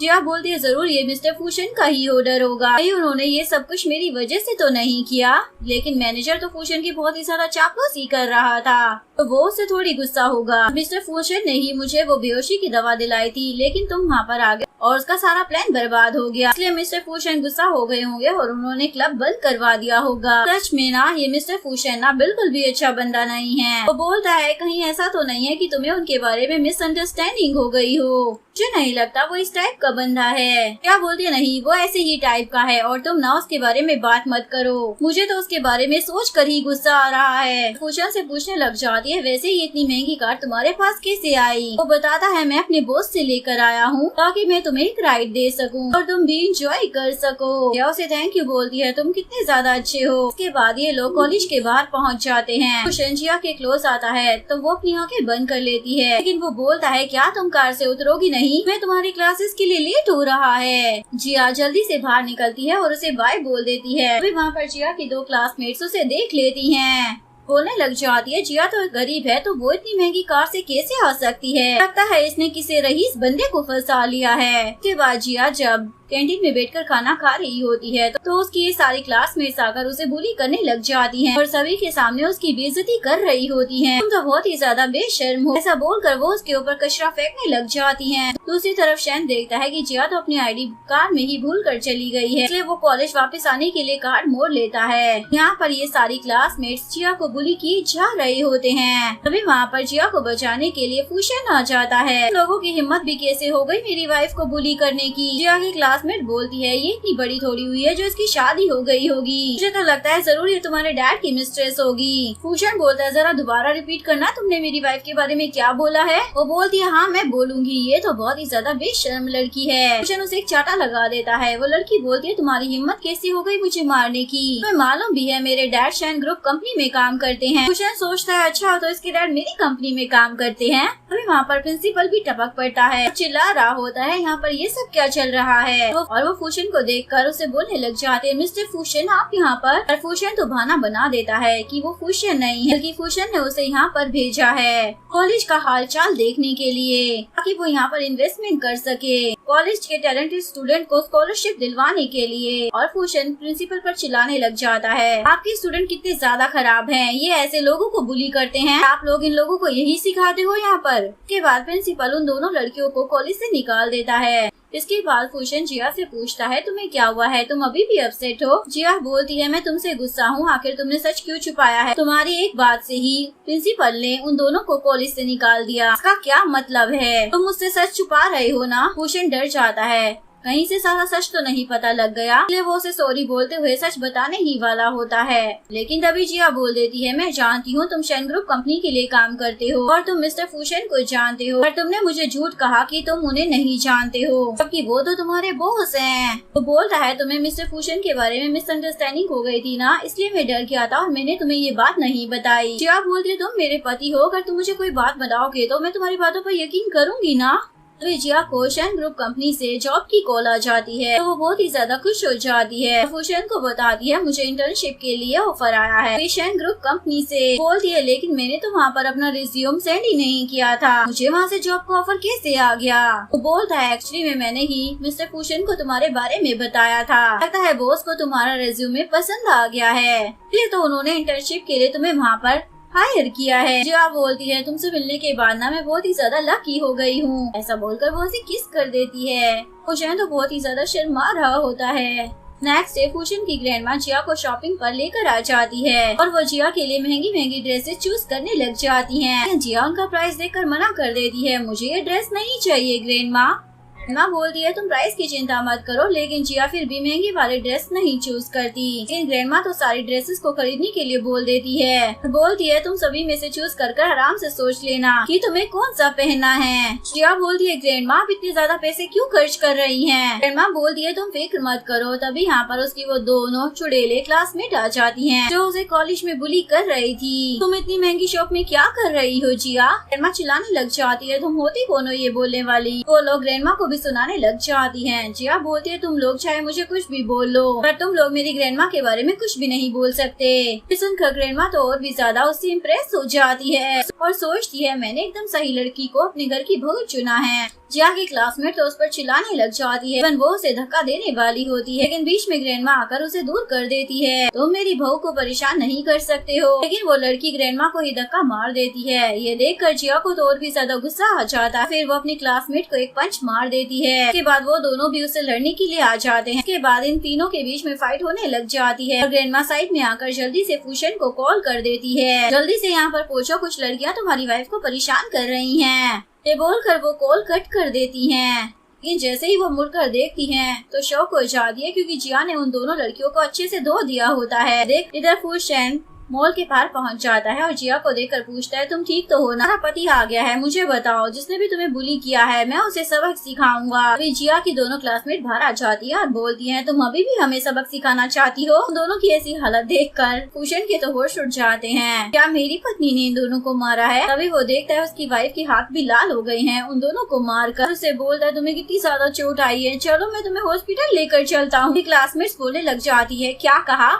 जिया बोलती है जरूर ये मिस्टर फूशन का ही ऑर्डर होगा, उन्होंने ये सब कुछ मेरी वजह से तो नहीं किया, लेकिन मैनेजर तो फूशन की बहुत ही सारा चापलूसी कर रहा था तो वो उससे थोड़ी गुस्सा होगा। मिस्टर फूशन ने ही मुझे वो बेहोशी की दवा दिलाई थी, लेकिन तुम वहाँ पर आ गए और उसका सारा प्लान बर्बाद हो गया, इसलिए मिस्टर फूशन गुस्सा हो गए होंगे और उन्होंने क्लब बंद करवा दिया होगा। सच में ना ये मिस्टर फूशन ना बिल्कुल भी अच्छा बंदा नहीं है। वो बोलता है कहीं ऐसा तो नहीं है कि तुम्हें उनके बारे में मिसअंडरस्टैंडिंग हो गई हो, मुझे नहीं लगता वो इस टाइप का बंदा है। क्या बोलती है नहीं वो ऐसे ही टाइप का है और तुम ना उसके बारे में बात मत करो, मुझे तो उसके बारे में सोच कर ही गुस्सा आ रहा है। फूशन से पूछने लग जाती है वैसे ये इतनी महंगी कार तुम्हारे पास कैसे आई। वो बताता है मैं अपने बॉस से लेकर आया हूँ ताकि मैं तुम्हें एक राइड दे सकूं और तुम भी इंजॉय कर सको। या उसे थैंक यू बोलती है, तुम कितने ज्यादा अच्छे हो। उसके बाद ये लोग कॉलेज के बाहर पहुँच जाते हैं। फूशन जिया के क्लोज आता है तो वो अपनी आंखें बंद कर लेती है, लेकिन वो बोलता है क्या तुम कार से उतरोगी नहीं। नहीं, मैं तुम्हारी क्लासेस के लिए लेट हो रहा है। जिया जल्दी से बाहर निकलती है और उसे बाय बोल देती है। अभी वहाँ पर जिया की 2 क्लासमेट्स उसे देख लेती हैं, बोलने लग जाती है जिया तो गरीब है तो वो इतनी महंगी कार से कैसे आ सकती है, लगता है इसने किसी रईस बंदे को फंसा लिया है। उसके बाद जिया जब कैंटीन में बैठकर खाना खा रही होती है तो उसकी ये सारी क्लासमेट्स आकर उसे बुली करने लग जाती हैं और सभी के सामने उसकी बेइज्जती कर रही होती हैं। तुम तो बहुत ही ज्यादा बेशर्म हो, ऐसा बोलकर वो उसके ऊपर कचरा फेंकने लग जाती हैं। दूसरी तरफ शैन देखता है कि जिया तो अपनी आईडी कार में ही भूल कर चली गई है, इसलिए वो कॉलेज वापस आने के लिए कार्ड मोड़ लेता है। यहाँ पर ये सारी क्लासमेट्स जिया को बुली किए जा रहे होते हैं। तभी वहाँ पर जिया को बचाने के लिए फूशन आ जाता है। लोगों की हिम्मत भी कैसे हो गई मेरी वाइफ को बुली करने की। जिया की क्लासमेट बोलती है ये इतनी बड़ी थोड़ी हुई है जो इसकी शादी हो गई होगी, मुझे तो लगता है जरूर ये तुम्हारे डैड की मिस्ट्रेस होगी। फूशन बोलता है जरा दोबारा रिपीट करना, तुमने मेरी वाइफ के बारे में क्या बोला है। वो बोलती है हाँ मैं बोलूंगी, ये तो बहुत ही ज्यादा बेशर्म लड़की है। फूशन उसे एक चाटा लगा देता है। वो लड़की बोलती है तुम्हारी हिम्मत कैसी हो गई मुझे मारने की, तुम्हें मालूम भी है मेरे डैड शैन ग्रुप कंपनी में काम करते हैं। फूशन सोचता है अच्छा तो इसके डैड मेरी कंपनी में काम करते हैं। अभी वहाँ पर प्रिंसिपल भी टपक पड़ता है, चिल्ला रहा होता है यहाँ पर ये सब क्या चल रहा है। और वो फूशन को देखकर उसे बोलने लग जाते हैं मिस्टर फूशन आप यहाँ पर। और फूशन तो बहाना बना देता है कि वो फूशन नहीं है बल्कि फूशन ने उसे यहाँ पर भेजा है कॉलेज का हालचाल देखने के लिए, ताकि वो यहाँ पर इन्वेस्टमेंट कर सके कॉलेज के टैलेंटेड स्टूडेंट को स्कॉलरशिप दिलवाने के लिए। और फूशन प्रिंसिपल पर चिल्लाने लग जाता है आपके स्टूडेंट कितने ज्यादा खराब हैं, ये ऐसे लोगों को बुली करते हैं, आप लोग इन लोगों को यही सिखाते हो यहाँ पर। के बाद प्रिंसिपल उन दोनों लड़कियों को कॉलेज से निकाल देता है। इसके बाद फूशन जिया से पूछता है तुम्हें क्या हुआ है, तुम अभी भी अपसेट हो। जिया बोलती है मैं तुमसे गुस्सा हूँ, आखिर तुमने सच क्यों छुपाया है, तुम्हारी एक बात से ही प्रिंसिपल ने उन दोनों को कॉलेज से निकाल दिया, इसका क्या मतलब है, तुम मुझसे सच छुपा रहे हो ना। फूशन डर जाता है कहीं से सारा सच तो नहीं पता लग गया, इसलिए वो उसे सॉरी बोलते हुए सच बताने ही वाला होता है। लेकिन तभी जिया बोल देती है मैं जानती हूँ तुम शैन ग्रुप कंपनी के लिए काम करते हो और तुम मिस्टर फूशन को जानते हो, पर तुमने मुझे झूठ कहा कि तुम उन्हें नहीं जानते हो जबकि वो तो तुम्हारे बॉस हैं। तो बोलता है तुम्हें मिस्टर फूशन के बारे में मिसअंडरस्टैंडिंग हो गई थी ना, इसलिए मैं डर गया था और मैंने तुम्हें ये बात नहीं बताई। जिया बोलती है तुम मेरे पति हो, अगर तुम मुझे कोई बात बताओगे तो मैं तुम्हारी बातों पर यकीन करूंगी ना। तो जिया को शैन ग्रुप कंपनी से जॉब की कॉल आ जाती है तो वो बहुत ही ज्यादा खुश हो जाती है। फूशन को बताती है मुझे इंटर्नशिप के लिए ऑफर आया है शैन ग्रुप कंपनी से। बोलती है लेकिन मैंने तो वहाँ पर अपना रिज्यूम सेंड ही नहीं किया था, मुझे वहाँ से जॉब का ऑफर कैसे आ गया। वो बोलता है एक्चुअली में मैंने ही मिस्टर फूशन को तुम्हारे बारे में बताया था, लगता है बॉस को तुम्हारा रिज्यूमे पसंद आ गया है, इसलिए तो उन्होंने इंटर्नशिप के लिए तुम्हें वहाँ पर हायर किया है। जिया बोलती है तुमसे मिलने के बाद ना मैं बहुत ही ज्यादा लकी हो गई हूँ, ऐसा बोलकर वो उसे किस कर देती है। फूशन तो बहुत ही ज्यादा शर्मा रहा होता है। नेक्स्ट डे फूशन की ग्रैंडमा जिया को शॉपिंग पर लेकर आ जाती है और वो जिया के लिए महंगी महंगी ड्रेसेस चूज करने लग जाती हैं। जिया उनका प्राइस देखकर मना कर देती है मुझे ये ड्रेस नहीं चाहिए ग्रैंडमा। ग्रैंडमा बोलती है तुम प्राइस की चिंता मत करो, लेकिन जिया फिर भी महंगी वाले ड्रेस नहीं चूज करती। लेकिन ग्रैंडमा तो सारी ड्रेसेस को खरीदने के लिए बोल देती है, बोलती है तुम सभी में से चूज कर आराम से सोच लेना कि तुम्हें कौन सा पहनना है। जिया बोलती है ग्रैंडमा आप इतने ज्यादा पैसे क्यों खर्च कर रही हैं। ग्रैंडमा बोलती है तुम फिक्र मत करो। तभी यहाँ पर उसकी वो दोनों चुड़ैले क्लासमेट आ जाती हैं जो उसे कॉलेज में बुली कर रही थी। तुम इतनी महंगी शॉप में क्या कर रही हो जिया। ग्रैंडमा चिल्लाने लग जाती है तुम होती कौन हो ये बोलने वाली। वो लोग ग्रैंडमा को भी सुनाने लग जाती हैं। जिया बोलती है तुम लोग चाहे मुझे कुछ भी बोल लो पर तुम लोग मेरी ग्रैंडमा के बारे में कुछ भी नहीं बोल सकते। सुनकर ग्रैंडमा तो और भी ज्यादा उससे इम्प्रेस हो जाती है और सोचती है मैंने एकदम सही लड़की को अपने घर की बहू चुना है। जिया की क्लासमेट तो उस पर चिल्लाने लग जाती है, वो उसे धक्का देने वाली होती है, लेकिन बीच में ग्रैंडमा आकर उसे दूर कर देती है। तुम मेरी बहू को परेशान नहीं कर सकते हो, लेकिन वो लड़की ग्रैंडमा को ही धक्का मार देती है। ये देखकर जिया को तो और भी ज्यादा गुस्सा आ जाता है। फिर वो अपनी क्लासमेट को एक पंच मार देती है। इसके बाद वो दोनों भी उससे लड़ने के लिए आ जाते हैं। इसके बाद इन तीनों के बीच में फाइट होने लग जाती है और ग्रैंडमा साइड में आकर जल्दी से फूशन को कॉल कर देती है, जल्दी से यहाँ पर पहुंचो, कुछ लड़कियाँ तुम्हारी वाइफ को परेशान कर रही हैं। ये बोलकर वो कॉल कट कर देती हैं। लेकिन जैसे ही वो मुड़कर देखती हैं तो शौक हो जाती है क्योंकि जिया ने उन दोनों लड़कियों को अच्छे से धो दिया होता है। देख इधर फूशन मॉल के पार पहुंच जाता है और जिया को देखकर पूछता है, तुम ठीक तो हो ना? पति आ गया है, मुझे बताओ, जिसने भी तुम्हें बुली किया है मैं उसे सबक सिखाऊंगा। फिर जिया की दोनों क्लासमेट बाहर आ जाती है और बोलती है, तुम अभी भी हमें सबक सिखाना चाहती हो? दोनों की ऐसी हालत देखकर भूषण के तो होश उड़ जाते हैं। क्या मेरी पत्नी ने इन दोनों को मारा है? तभी वो देखता है उसकी वाइफ के हाथ भी लाल हो गए हैं उन दोनों को मारकर। उसे बोलता है, तुम्हें कितनी ज्यादा चोट आई है, चलो मैं तुम्हें हॉस्पिटल लेकर चलता हूँ। क्लासमेट्स बोलने लग जाती है, क्या कहा?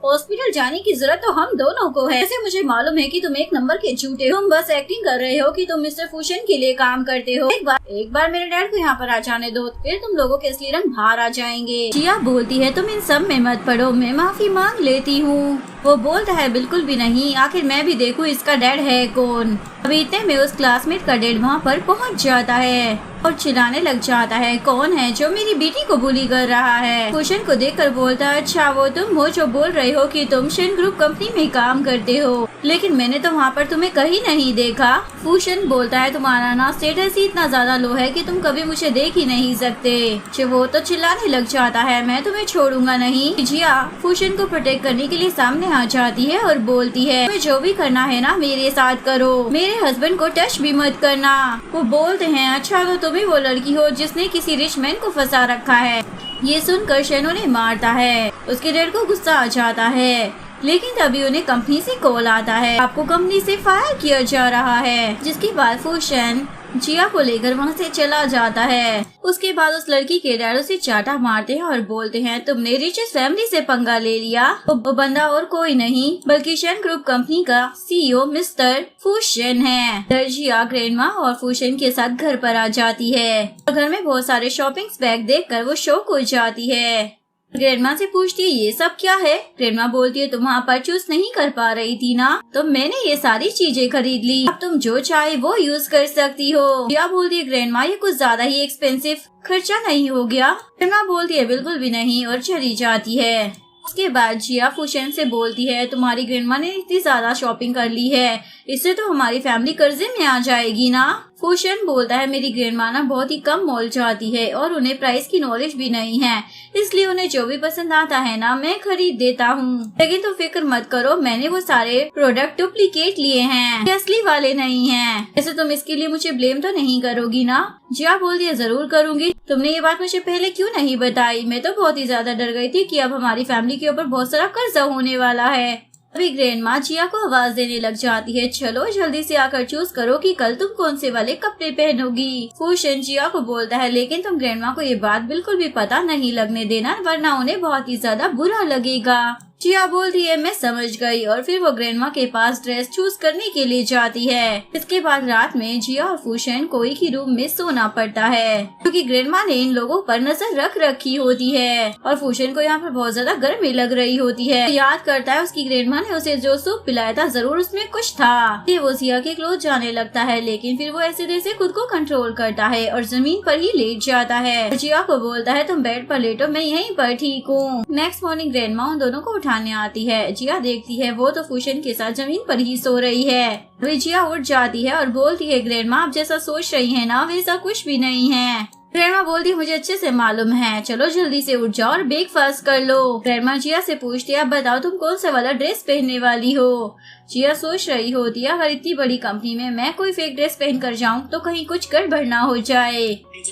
हॉस्पिटल जाने की जरूरत तो हम दोनों को है। ऐसे मुझे मालूम है कि तुम एक नंबर के झूठे हो, तुम बस एक्टिंग कर रहे हो कि तुम मिस्टर फूशन के लिए काम करते हो। एक बार मेरे डैड को यहाँ पर आ जाने दो, फिर तुम लोगों के असली रंग बाहर आ जाएंगे। जिया बोलती है, तुम इन सब में मत पड़ो, मैं माफी मांग लेती हूँ। वो बोलता है, बिल्कुल भी नहीं, आखिर मैं भी देखूं इसका डैड है कौन। अभी इतने में उस क्लासमेट का डैड वहाँ पर पहुँच जाता है और चिल्लाने लग जाता है, कौन है जो मेरी बेटी को बुली कर रहा है? फूशन को देखकर बोलता है, अच्छा वो तुम हो जो बोल रहे हो कि तुम शेन ग्रुप कंपनी में काम करते हो, लेकिन मैंने तो वहाँ पर तुम्हें कहीं नहीं देखा। फूशन बोलता है, तुम्हारा ना स्टेटस ही इतना ज्यादा लो है कि तुम कभी मुझे देख ही नहीं सकते। वो तो चिल्लाने लग जाता है, मैं तुम्हें छोड़ूंगा नहीं। जिया फूशन को प्रोटेक्ट करने के लिए सामने आ जाती है और बोलती है, तुम्हें जो भी करना है ना मेरे साथ करो, मेरे हस्बैंड को टच भी मत करना। वो बोलते हैं, अच्छा तो तुम ही वो लड़की हो जिसने किसी रिच मैन को फंसा रखा है। ये सुनकर शेन उन्हें मारता है। उसके डैड को गुस्सा आ जाता है, लेकिन तभी उन्हें कंपनी से कॉल आता है, आपको कंपनी से फायर किया जा रहा है। जिसके बाद फूशन जिया को लेकर वहाँ से चला जाता है। उसके बाद उस लड़की के डैड उसे चाटा मारते हैं और बोलते हैं, तुमने रिचेस्ट फैमिली से पंगा ले लिया। वो बंदा और कोई नहीं बल्कि शेन ग्रुप कंपनी का CEO मिस्टर फूशन है। जिया ग्रैंडमा और फूशन के साथ घर पर आ जाती है और घर में बहुत सारे शॉपिंग बैग देखकर वो शॉक हो जाती है। ग्रैंडमा से पूछती है, ये सब क्या है? ग्रैंडमा बोलती है, तुम वहाँ परचेज नहीं कर पा रही थी ना, तो मैंने ये सारी चीजें खरीद ली, अब तुम जो चाहे वो यूज कर सकती हो। जिया बोलती है, ग्रैंडमा ये कुछ ज्यादा ही एक्सपेंसिव खर्चा नहीं हो गया? ग्रैंडमा बोलती है, बिल्कुल भी नहीं, और चली जाती है। उसके बाद जिया फूशन से बोलती है, तुम्हारी ग्रैंडमा ने इतनी ज्यादा शॉपिंग कर ली है, इससे तो हमारी फैमिली कर्जे में आ जाएगी ना। फूशन बोलता है, मेरी ग्रैंडमा ना बहुत ही कम मॉल जाती है और उन्हें प्राइस की नॉलेज भी नहीं है, इसलिए उन्हें जो भी पसंद आता है ना मैं खरीद देता हूँ। लेकिन तुम फिक्र मत करो, मैंने वो सारे प्रोडक्ट डुप्लीकेट लिए हैं, ये असली वाले नहीं हैं। ऐसे तुम इसके लिए मुझे ब्लेम तो नहीं करोगी ना? जिया बोलती है, जरूर करूंगी, तुमने ये बात मुझे पहले क्यों नहीं बताई? मैं तो बहुत ही ज्यादा डर गई थी कि अब हमारी फैमिली के ऊपर बहुत सारा कर्जा होने वाला है। अभी ग्रैंडमा जिया को आवाज देने लग जाती है, चलो जल्दी से आकर चूज करो कि कल तुम कौन से वाले कपड़े पहनोगी। फूशन जिया को बोलता है, लेकिन तुम ग्रैंडमा को ये बात बिल्कुल भी पता नहीं लगने देना, वरना उन्हें बहुत ही ज्यादा बुरा लगेगा। जिया बोलती है, मैं समझ गई, और फिर वो ग्रैंडमा के पास ड्रेस चूज करने के लिए जाती है। इसके बाद रात में जिया और फूशन को एक ही रूम में सोना पड़ता है, क्योंकि ग्रैंडमा ने इन लोगों पर नजर रख रखी होती है और फूशन को यहाँ पर बहुत ज्यादा गर्मी लग रही होती है। तो याद करता है उसकी ग्रैंडमा ने उसे जो सूप पिलाया था, जरूर उसमें कुछ था। वो जिया के क्लोज जाने लगता है, लेकिन फिर वो ऐसे तैसे खुद को कंट्रोल करता है और जमीन पर ही लेट जाता है। जिया को बोलता है, तुम बेड पर लेटो, मैं यहीं पर ठीक हूँ। नेक्स्ट मॉर्निंग ग्रैंडमा उन दोनों को उठाने आती है। जिया देखती है वो तो फूशन के साथ जमीन पर ही सो रही है। जिया उठ जाती है और बोलती है, ग्रैंडमा आप जैसा सोच रही है ना वैसा कुछ भी नहीं है। ग्रैंडमा बोलती है, मुझे अच्छे से मालूम है, चलो जल्दी से उठ जाओ और ब्रेकफास्ट कर लो। ग्रैंडमा जिया से पूछती है, अब बताओ तुम कौन सा वाला ड्रेस पहनने वाली हो? जिया सोच रही होती है, अगर इतनी बड़ी कंपनी में मैं कोई फेक ड्रेस पहन कर जाऊँ तो कहीं कुछ गड़बड़ ना हो जाए,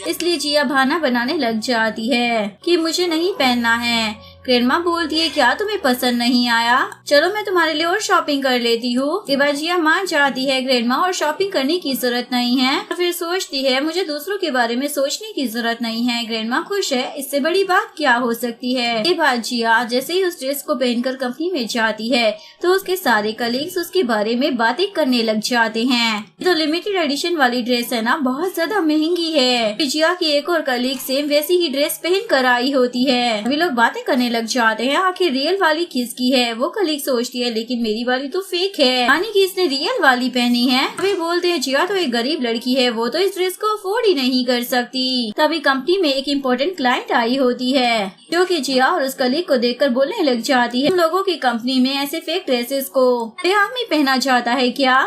इसलिए जिया बहाना बनाने लग जाती है कि मुझे नहीं पहनना है। ग्रैंडमा बोलती है, क्या तुम्हें पसंद नहीं आया? चलो मैं तुम्हारे लिए और शॉपिंग कर लेती हूँ। जिया मान जाती है ग्रैंडमा और शॉपिंग करने की जरूरत नहीं है। फिर सोचती है, मुझे दूसरों के बारे में सोचने की जरूरत नहीं है। ग्रैंडमा खुश है, इससे बड़ी बात क्या हो सकती है। ये बात जिया जैसे ही उस ड्रेस को पहनकर कंपनी में जाती है तो उसके सारे कलीग्स उसके बारे में बातें करने लग जाते हैं। तो लिमिटेड एडिशन वाली ड्रेस है ना, बहुत ज्यादा महंगी है। जिया की एक और कलीग सेम वैसी ही ड्रेस पहन कर आई होती है। वे लोग बातें करने लग जाते हैं, आखिर रियल वाली किसकी है? वो कलीग सोचती है, लेकिन मेरी वाली तो फेक है, यानी कि इसने रियल वाली पहनी है। वे बोलते हैं, जिया तो एक गरीब लड़की है, वो तो इस ड्रेस को अफोर्ड ही नहीं कर सकती। तभी कंपनी में एक इम्पोर्टेंट क्लाइंट आई होती है, जो कि जिया और उस कलीग को देखकर बोलने लग जाती है, तुम लोगों की कंपनी में ऐसे फेक ड्रेसेस को बेआदमी पहना जाता है क्या?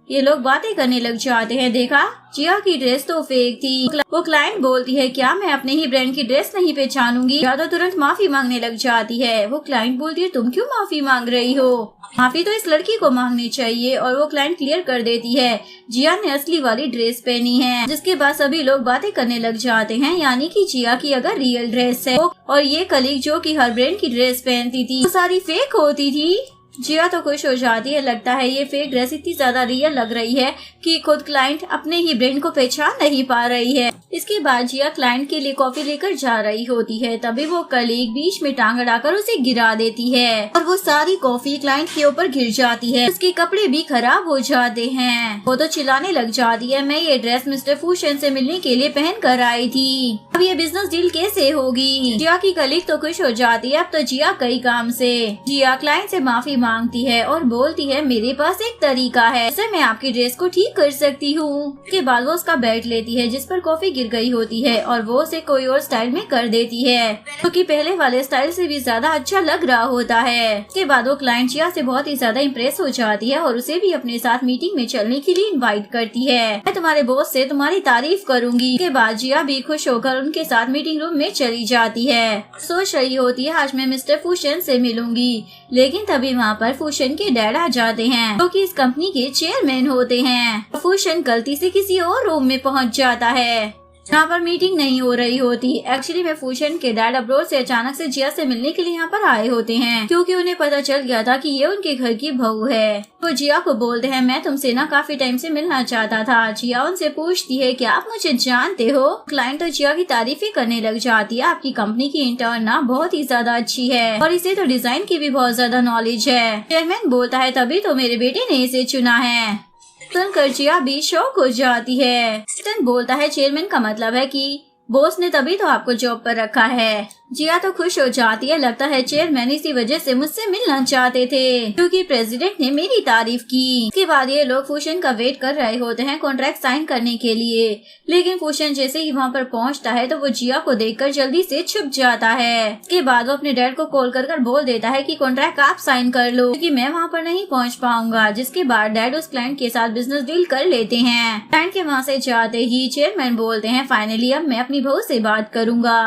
ये लोग बातें करने लग जाते हैं। देखा, जिया की ड्रेस तो फेक थी। वो क्लाइंट बोलती है क्या मैं अपने ही ब्रांड की ड्रेस नहीं पहचानूंगी? जिया तो तुरंत माफी मांगने लग जाती है। वो क्लाइंट बोलती है तुम क्यों माफी मांग रही हो? माफी तो इस लड़की को मांगनी चाहिए। और वो क्लाइंट क्लियर कर देती है जिया ने असली वाली ड्रेस पहनी है। जिसके बाद सभी लोग बातें करने लग जाते हैं, यानी कि जिया की अगर रियल ड्रेस है और ये कलीग जो कि हर ब्रांड की ड्रेस पहनती थी वो सारी फेक होती थी। जिया तो खुश हो जाती है। लगता है ये फेक ड्रेस इतनी ज्यादा रियल लग रही है कि खुद क्लाइंट अपने ही ब्रांड को पहचान नहीं पा रही है। इसके बाद जिया क्लाइंट के लिए कॉफी लेकर जा रही होती है। तभी वो कलीग बीच में टांग अड़ाकर उसे गिरा देती है और वो सारी कॉफी क्लाइंट के ऊपर गिर जाती है। उसके कपड़े भी खराब हो जाते हैं। वो तो चिल्लाने लग जाती है मैं ये ड्रेस मिस्टर फूशन से मिलने के लिए पहन कर आई थी। अब ये बिजनेस डील कैसे होगी? जिया की कलीग तो खुश हो जाती है। अब तो जिया कई काम से जिया क्लाइंट से माफी मांगती है और बोलती है मेरे पास एक तरीका है जिससे मैं आपकी ड्रेस को ठीक कर सकती हूँ। उसके बाद वो उसका बेल्ट लेती है जिस पर कॉफी गिर गई होती है और वो उसे कोई और स्टाइल में कर देती है क्योंकि पहले वाले स्टाइल से भी ज्यादा अच्छा लग रहा होता है। उसके बाद वो क्लाइंट जिया से बहुत ही ज्यादा इम्प्रेस हो जाती है और उसे भी अपने साथ मीटिंग में चलने के लिए इन्वाइट करती है। मैं तुम्हारे बॉस से तुम्हारी तारीफ करूंगी। उसके बाद जिया भी खुश होकर उनके साथ मीटिंग रूम में चली जाती है। सोच रही होती है आज मैं मिस्टर फूशन से मिलूंगी, लेकिन तभी वहाँ पर फूशन के डैड आ जाते हैं जो कि इस कंपनी के चेयरमैन होते हैं। फूशन गलती से किसी और रूम में पहुँच जाता है यहाँ पर मीटिंग नहीं हो रही होती। एक्चुअली में फूशन के डैड अब्रोड से अचानक से जिया से मिलने के लिए यहाँ पर आए होते हैं क्योंकि उन्हें पता चल गया था कि ये उनके घर की बहू है। वो जिया को बोलते हैं मैं तुमसे ना काफी टाइम से मिलना चाहता था। जिया उनसे पूछती है क्या आप मुझे जानते हो? क्लाइंट तो जिया की तारीफें करने लग जाती है। आपकी कंपनी की इंटर्न ना बहुत ही ज्यादा अच्छी है और इसे तो डिजाइन की भी बहुत ज्यादा नॉलेज है। चेयरमैन बोलता है तभी तो मेरे बेटे ने इसे चुना है। सुनकर जिया भी शौक हो जाती है। स्टन बोलता है चेयरमैन का मतलब है कि बॉस ने तभी तो आपको जॉब पर रखा है। जिया तो खुश हो जाती है। लगता है चेयरमैन इसी वजह से मुझसे मिलना चाहते थे क्योंकि प्रेसिडेंट ने मेरी तारीफ की। इसके बाद ये लोग फूशन का वेट कर रहे होते हैं कॉन्ट्रैक्ट साइन करने के लिए, लेकिन फूशन जैसे ही वहाँ पर पहुँचता है तो वो जिया को देखकर जल्दी से छुप जाता है। इसके बाद वो अपने डैड को कॉल कर बोल देता है कि कॉन्ट्रैक्ट आप साइन कर लो क्योंकि मैं वहाँ पर नहीं पहुँच पाऊंगा। जिसके बाद डैड उस क्लाइंट के साथ बिजनेस डील कर लेते हैं। क्लाइंट के वहाँ से जाते ही चेयरमैन बोलते हैं फाइनली अब मैं अपनी बहू से बात करूंगा।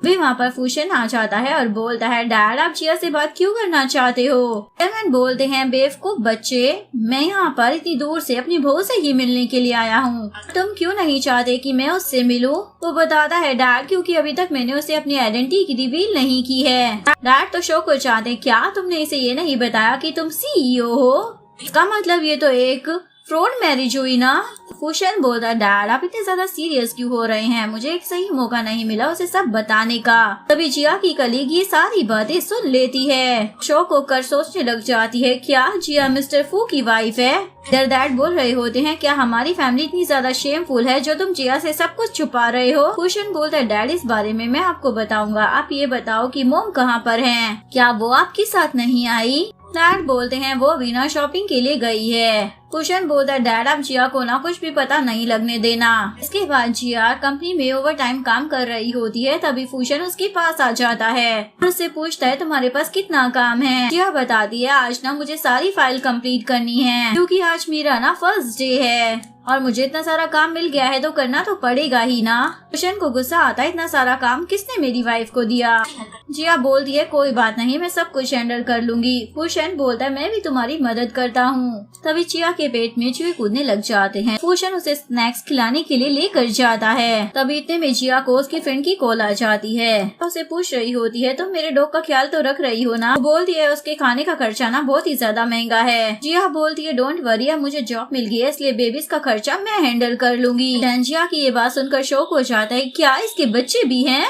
वे वहाँ पर फूशन आ जाता है और बोलता है डैड आप जिया से बात क्यों करना चाहते हो? चेयरमैन बोलते हैं बेवकूफ बच्चे, मैं यहाँ पर इतनी दूर से अपनी बहू से ही मिलने के लिए आया हूँ। तुम क्यों नहीं चाहते कि मैं उससे मिलूं? वो बताता है डैड क्योंकि अभी तक मैंने उसे अपनी आइडेंटिटी रिवील नहीं की है। डैड तो शौक हो जाते क्या तुमने इसे ये नहीं बताया कि तुम CEO हो? इसका मतलब ये तो एक फ्रॉड मैरिज हुई ना? फूशन बोलता डैड आप इतने ज्यादा सीरियस क्यों हो रहे हैं? मुझे एक सही मौका नहीं मिला उसे सब बताने का। तभी जिया की कलीग ये सारी बातें सुन लेती है। शौक होकर सोचने लग जाती है क्या जिया मिस्टर फू की वाइफ है? डैड बोल रहे होते हैं क्या हमारी फैमिली इतनी ज्यादा शेमफुल है जो तुम जिया से सब कुछ छुपा रहे हो? फूशन बोलता है डैड इस बारे में मैं आपको बताऊंगा, आप ये बताओ कि मोम कहाँ पर है? क्या वो आपके साथ नहीं आई? डैड बोलते हैं वो बिना शॉपिंग के लिए गई है। फूशन बोलता है डैड आप जिया को ना कुछ भी पता नहीं लगने देना। इसके बाद जिया कंपनी में ओवर टाइम काम कर रही होती है। तभी फूशन उसके पास आ जाता है और उससे पूछता है तुम्हारे पास कितना काम है? जिया बताती है आज ना मुझे सारी फाइल कंप्लीट करनी है क्योंकि आज मेरा ना फर्स्ट डे है और मुझे इतना सारा काम मिल गया है तो करना तो पड़ेगा ही ना। फूशन को गुस्सा आता है इतना सारा काम किसने मेरी वाइफ को दिया? जिया बोलती है कोई बात नहीं मैं सब कुछ हैंडल कर लूंगी। फूशन बोलता है मैं भी तुम्हारी मदद करता हूँ। तभी जिया के पेट में चूहे कूदने लग जाते हैं। फूशन उसे स्नैक्स खिलाने के लिए लेकर जाता है। तभी इतने में जिया को उसकी फ्रेंड की कॉल आ जाती है। उसे पूछ रही होती है तुम मेरे डॉग का ख्याल तो रख रही हो ना? बोलती है उसके खाने का खर्चा ना बहुत ही ज्यादा महंगा है। जिया बोलती है डोंट वरी अब मुझे जॉब मिल गई है इसलिए बेबीज का खर्चा मैं हैंडल कर लूंगी। जिया की ये बात सुनकर शौक हो जाता है क्या इसके बच्चे भी हैं?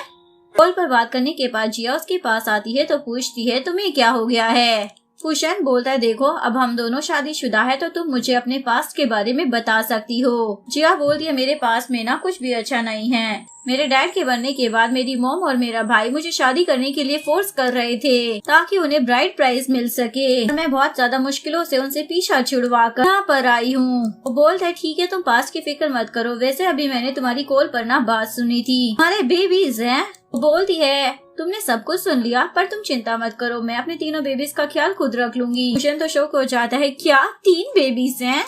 कॉल पर बात करने के बाद जिया उसके पास आती है तो पूछती है तुम्हें क्या हो गया है? फूशन बोलता है देखो अब हम दोनों शादीशुदा है तो तुम मुझे अपने पास्ट के बारे में बता सकती हो। जिया बोलती है मेरे पास में ना कुछ भी अच्छा नहीं है। मेरे डैड के बनने के बाद मेरी मॉम और मेरा भाई मुझे शादी करने के लिए फोर्स कर रहे थे ताकि उन्हें ब्राइड प्राइज मिल सके। मैं बहुत ज्यादा मुश्किलों से उनसे पीछा छुड़वा कर यहाँ पर आई हूँ। वो बोलता है ठीक है तुम पास्ट की फिक्र मत करो, वैसे अभी मैंने तुम्हारी कॉल पर ना बात सुनी थी, हमारे बेबीज हैं। वो बोलती है तुमने सब कुछ सुन लिया पर तुम चिंता मत करो मैं अपने तीनों बेबीज का ख्याल खुद रख लूंगी। फूशन तो शौक हो जाता है क्या 3 बेबीज हैं?